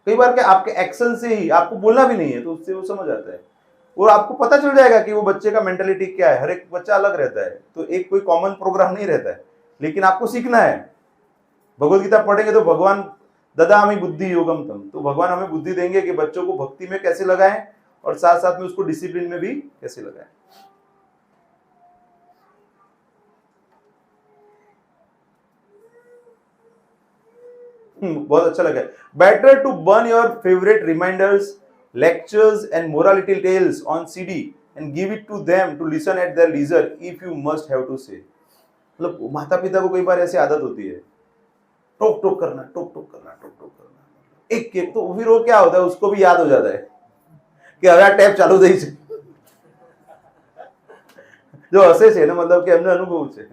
कई बार क्या आपके एक्शन से ही, आपको बोलना भी नहीं है तो उससे वो समझ आता है, और आपको पता चल जाएगा कि वो बच्चे का मेंटालिटी क्या है। हर एक बच्चा अलग रहता है, तो एक कोई कॉमन प्रोग्राम नहीं रहता है, लेकिन आपको सीखना है। भगवत गीता पढ़ेंगे तो भगवान ददामि बुद्धि योगम तम, तो भगवान हमें बुद्धि देंगे कि बच्चों को भक्ति में कैसे लगाएं और साथ साथ में उसको डिसिप्लिन में भी कैसे लगाएं। बहुत अच्छा लगा। Better to burn your favourite reminders, lectures and morality tales on CD and give it to them to listen at their leisure if you must have to say। मतलब माता पिता को कई बार ऐसी आदत होती है, टोक टोक करना, टोक टोक करना, टोक टोक करना, एक एक, तो फिर वो क्या होता है, उसको भी याद हो जाता है कि હવે આ ટેપ ચાલુ થઈ છે। જો હસે છે ને, मतलब કે એમને અનુભવ છે,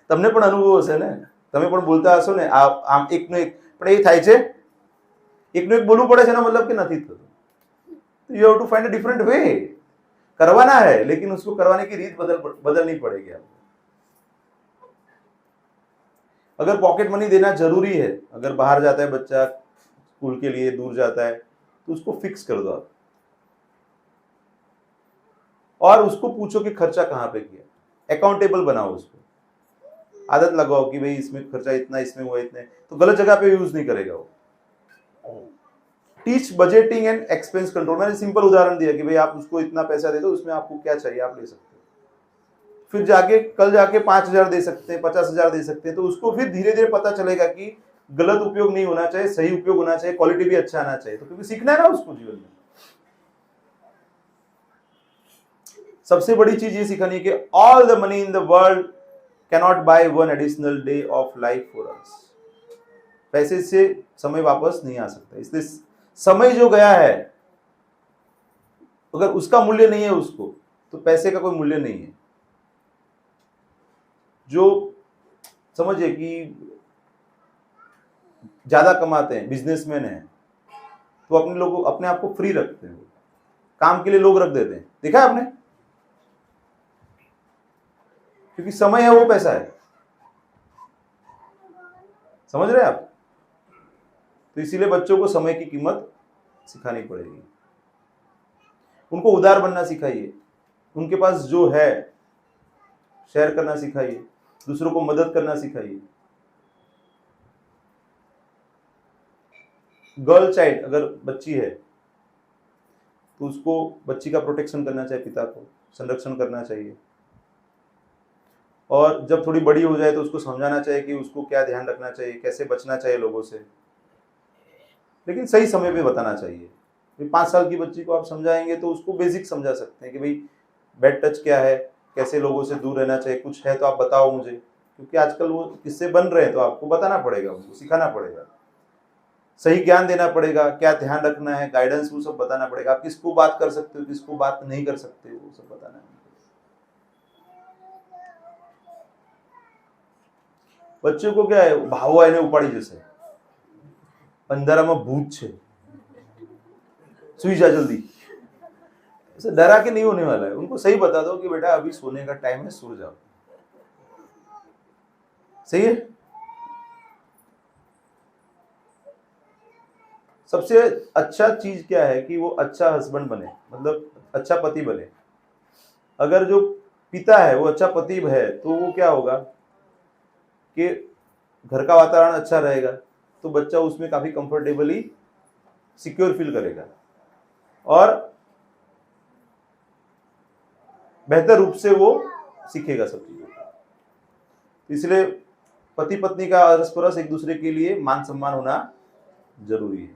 તમને પણ અનુભવ હશે ને, તમે પણ બોલતા હશો ને, આમ એકનો એક, પણ એ થાય છે એકનું એક બોલવું પડે છે, એનો मतलब કે નથી થતું। You have to find a different way, करवाना है लेकिन उसको करवाने की रीत बदलनी पड़ेगी आपको। अगर पॉकेट मनी देना जरूरी है, अगर बाहर जाता है बच्चा स्कूल के लिए दूर जाता है, तो उसको फिक्स कर दो आप, और उसको पूछो कि खर्चा कहाँ पे किया, अकाउंटेबल बनाओ उसको, आदत लगाओ कि भाई इसमें खर्चा इतना, इसमें हुआ इतने, तो गलत जगह पे यूज नहीं करेगा वो। Teach budgeting and expense control, मैंने सिंपल उदाहरण दिया कि भाई आप उसको इतना पैसा दे दो, उसमें आपको क्या चाहिए आप ले सकते हो, फिर जाके कल जाके 5,000 दे सकते हैं, 50,000 दे सकते हैं, तो उसको फिर धीरे धीरे पता चलेगा कि गलत उपयोग नहीं होना चाहिए, सही उपयोग होना चाहिए, क्वालिटी भी अच्छा आना चाहिए, तो क्योंकि सीखना है ना उसको जीवन में। सबसे बड़ी चीज ये सिखानी है कि all the money in the world cannot by one additional day of life for us. पैसे से समय वापस नहीं आ सकता, इसलिए समय जो गया है अगर उसका मूल्य नहीं है उसको, तो पैसे का कोई मूल्य नहीं है। जो समझिए कि ज्यादा कमाते हैं, बिजनेसमैन हैं, तो अपने आप को फ्री रखते हैं, काम के लिए लोग रख देते हैं, देखा है आपने? क्योंकि समय है वो पैसा है, समझ रहे हैं आप? तो इसीलिए बच्चों को समय की कीमत सिखानी पड़ेगी, उनको उदार बनना सिखाइए, उनके पास जो है शेयर करना सिखाइए, दूसरों को मदद करना सिखाइए। गर्ल चाइल्ड अगर बच्ची है तो उसको बच्ची का प्रोटेक्शन करना चाहिए, पिता को संरक्षण करना चाहिए, और जब थोड़ी बड़ी हो जाए तो उसको समझाना चाहिए कि उसको क्या ध्यान रखना चाहिए, कैसे बचना चाहिए लोगों से, लेकिन सही समय पे बताना चाहिए। 5 साल की बच्ची को आप समझाएंगे तो उसको बेसिक समझा सकते हैं कि भाई बैड टच क्या है, कैसे लोगों से दूर रहना चाहिए, कुछ है तो आप बताओ मुझे, क्योंकि आजकल वो किससे बन रहे हैं, तो आपको बताना पड़ेगा, उनको सिखाना पड़ेगा, सही ज्ञान देना पड़ेगा, क्या ध्यान रखना है, गाइडेंस वो सब बताना पड़ेगा, आप किसको बात कर सकते हो, किसको बात नहीं कर सकते, वो सब बताना है। बच्चों को क्या है, भाव आने उपाड़ी जैसे अंधारा में भूत छे, सुई जा जल्दी, ऐसे डरा के नहीं होने वाला है। उनको सही बता दो कि बेटा अभी सोने का टाइम है, सो जाओ, सही है। सबसे अच्छा चीज क्या है कि वो अच्छा हस्बैंड बने, मतलब अच्छा पति बने। अगर जो पिता है वो अच्छा पति है तो वो क्या होगा कि घर का वातावरण अच्छा रहेगा, तो बच्चा उसमें काफी कंफर्टेबली सिक्योर फील करेगा और बेहतर रूप से वो सीखेगा सब चीजें। इसलिए पति पत्नी का परस्पर एक दूसरे के लिए मान सम्मान होना जरूरी है।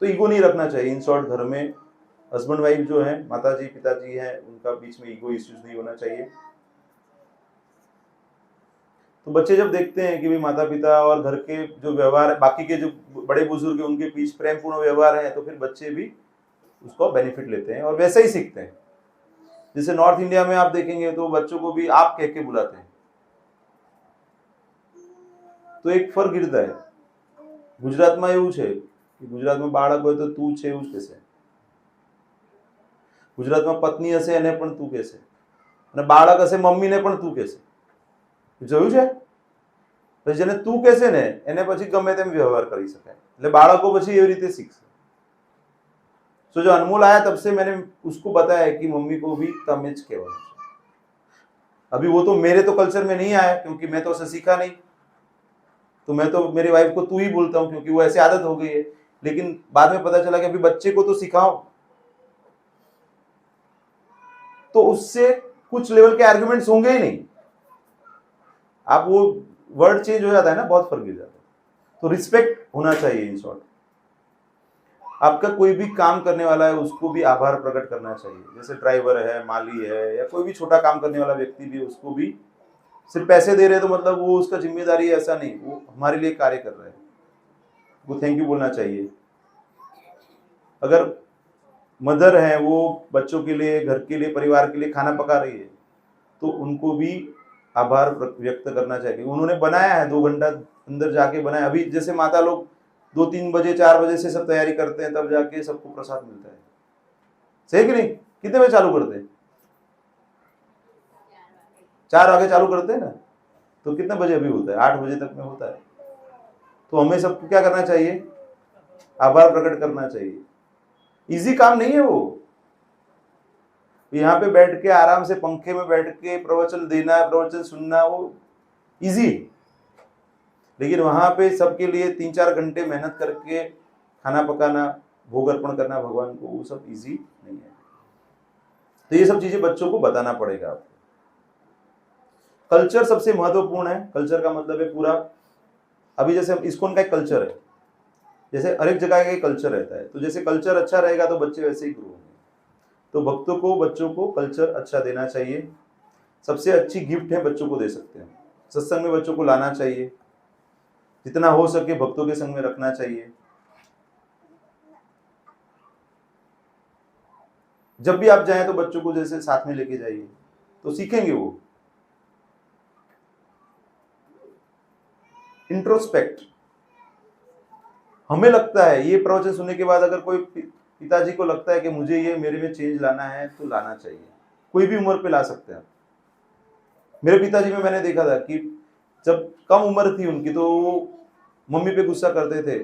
तो ईगो नहीं रखना चाहिए। इन शॉर्ट, घर में हस्बैंड वाइफ जो है, माताजी पिताजी हैं, उनका बीच में ईगो इश्यूज नहीं होना चाहिए। तो बच्चे जब देखते हैं कि भाई माता पिता और घर के जो व्यवहार, बाकी के जो बड़े बुजुर्ग हैं उनके बीच प्रेमपूर्ण व्यवहार है, तो फिर बच्चे भी उसको बेनिफिट लेते हैं और वैसे ही सीखते हैं। जैसे नॉर्थ इंडिया में आप देखेंगे तो बच्चों को भी आप कह के बुलाते हैं, तो एक फर्क गिरता है। गुजरात में એવું છે कि गुजरात में बाळक હોય तो तू છે એવું જ કહેશે, ગુજરાતમાં પત્ની હશે એને પણ તું કહેશે, અને બાળક હશે મમ્મીને પણ તું કહેશે, જોયું છે? પછી જેને તું કહેશે ને એને પછી ગમે તેમ વ્યવહાર કરી શકાય, એટલે બાળકો પછી એવી રીતે શીખશે। तो जो अनमोल आया तब से मैंने उसको बताया कि मम्मी को भी તમે જ કહેવાનું છે। अभी वो तो मेरे तो कल्चर में नहीं आया क्योंकि मैं तो उसे सीखा नहीं, तो मैं तो मेरी वाइफ को तू ही बोलता हूँ क्योंकि वो ऐसी आदत हो गई है। लेकिन बाद में पता चला कि अभी बच्चे को तो सिखाओ, तो उससे कुछ लेवल के आर्गुमेंट्स होंगे ही नहीं। आप वो वर्ड चेंज हो जाता है ना, बहुत फर्क गिर जाता है। तो रिस्पेक्ट होना चाहिए। इन शॉर्ट, आपका कोई भी काम करने वाला है उसको भी आभार प्रकट करना चाहिए। जैसे ड्राइवर है, माली है, या कोई भी छोटा काम करने वाला व्यक्ति भी, उसको भी सिर्फ पैसे दे रहे हैं तो मतलब वो उसका जिम्मेदारी है, ऐसा नहीं। वो हमारे लिए कार्य कर रहा है, वो थैंक यू बोलना चाहिए। अगर मदर है, वो बच्चों के लिए, घर के लिए, परिवार के लिए खाना पका रही है, तो उनको भी आभार व्यक्त करना चाहिए। उन्होंने बनाया है, 2 घंटा अंदर जाके बनाया। अभी जैसे माता लोग 2-3 बजे 4 बजे से सब तैयारी करते हैं, तब जाके सबको प्रसाद मिलता है, सही कि नहीं? कितने बजे चालू करते हैं? 4 आगे चालू करते हैं ना, तो कितने बजे अभी होता है? 8 बजे तक में होता है। तो हमें सबको क्या करना चाहिए? आभार प्रकट करना चाहिए। इजी काम नहीं है वो। यहाँ पे बैठ के आराम से पंखे में बैठ के प्रवचन देना, प्रवचन सुनना, वो इजी। लेकिन वहां पे सबके लिए 3-4 घंटे मेहनत करके खाना पकाना, भोग अर्पण करना भगवान को, वो सब इजी नहीं है। तो ये सब चीजें बच्चों को बताना पड़ेगा आपको। कल्चर सबसे महत्वपूर्ण है। कल्चर का मतलब है पूरा। अभी जैसे इस्कॉन का एक कल्चर है, जैसे हर एक जगह का एक कल्चर रहता है, तो जैसे कल्चर अच्छा रहेगा तो बच्चे वैसे ही ग्रो होंगे। तो भक्तों को, बच्चों को कल्चर अच्छा देना चाहिए। सबसे अच्छी गिफ्ट है बच्चों को दे सकते हैं। सत्संग में बच्चों को लाना चाहिए। जितना हो सके भक्तों के संग में रखना चाहिए। जब भी आप जाएं तो बच्चों को जैसे साथ में लेके जाइए, तो सीखेंगे वो। इंट्रोस्पेक्ट, हमें लगता है ये प्रवचन सुनने के बाद अगर कोई पिताजी को लगता है कि मुझे ये मेरे में चेंज लाना है तो लाना चाहिए। कोई भी उम्र पे ला सकते हैं। मेरे पिताजी में मैंने देखा था कि जब कम उम्र थी उनकी तो वो मम्मी पे गुस्सा करते थे,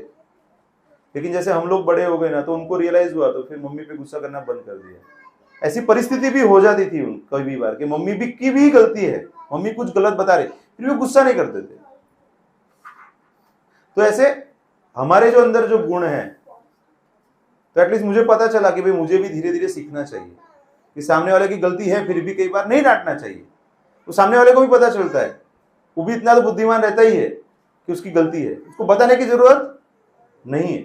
लेकिन जैसे हम लोग बड़े हो गए ना तो उनको रियलाइज हुआ तो फिर मम्मी पे गुस्सा करना बंद कर दिया। ऐसी परिस्थिति भी हो जाती थी उन कई बार कि मम्मी भी की भी गलती है, मम्मी कुछ गलत बता रही, फिर भी गुस्सा नहीं करते थे। तो ऐसे हमारे जो अंदर जो गुण है, तो एटलीस्ट मुझे पता चला कि भाई मुझे भी धीरे धीरे सीखना चाहिए कि सामने वाले की गलती है फिर भी कई बार नहीं डांटना चाहिए। तो सामने वाले को भी पता चलता है, वो भी इतना तो बुद्धिमान रहता ही है कि उसकी गलती है, उसको बताने की जरूरत नहीं है।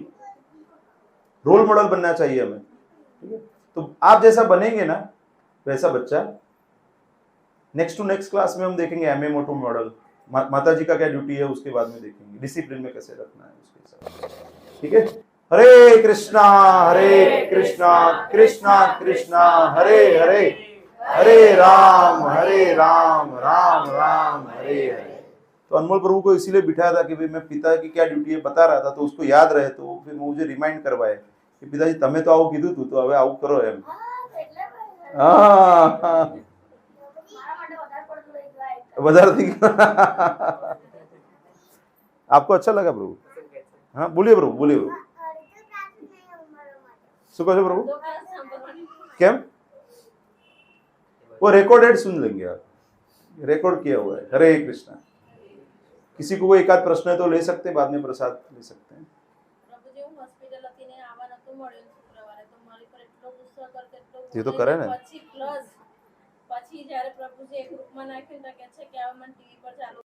रोल मॉडल बनना चाहिए हमें, ठीक है। तो आप जैसा बनेंगे ना वैसा बच्चा। नेक्स्ट टू नेक्स्ट क्लास में हम देखेंगे एमए मोटो मॉडल, माता जी का क्या ड्यूटी है उसके बाद में देखेंगे, डिसिप्लिन में कैसे रखना है उसके साथ, ठीक है। हरे कृष्णा कृष्णा कृष्णा हरे हरे, हरे राम राम राम हरे हरे। तो अनमोल प्रभु को इसीलिए बिठाया था कि भाई मैं पिता की क्या ड्यूटी है बता रहा था तो उसको याद रहे, तो फिर मुझे रिमाइंड करवाए कि पिताजी तमे तो आવું કીધું તું તો હવે આવું કરો એમ। વધારે થઈ ગયું। आपको अच्छा लगा प्रभु? हाँ बोलिए प्रभु, बोलिए प्रभु। શું કહો છો प्रभु? કેમ? वो रिकॉर्डेड सुन लेंगे आप, रिकॉर्ड किया हुआ है। हरे कृष्णा। किसी को कोई एक आध प्रश्न है तो ले सकते हैं, बाद में प्रसाद ले सकते हैं। ये तो करे ना પછી જ્યારે પ્રભુજી એક રૂપમાં નાખ્યું તો કે છે કે આ મને ટીવી પર ચાલુ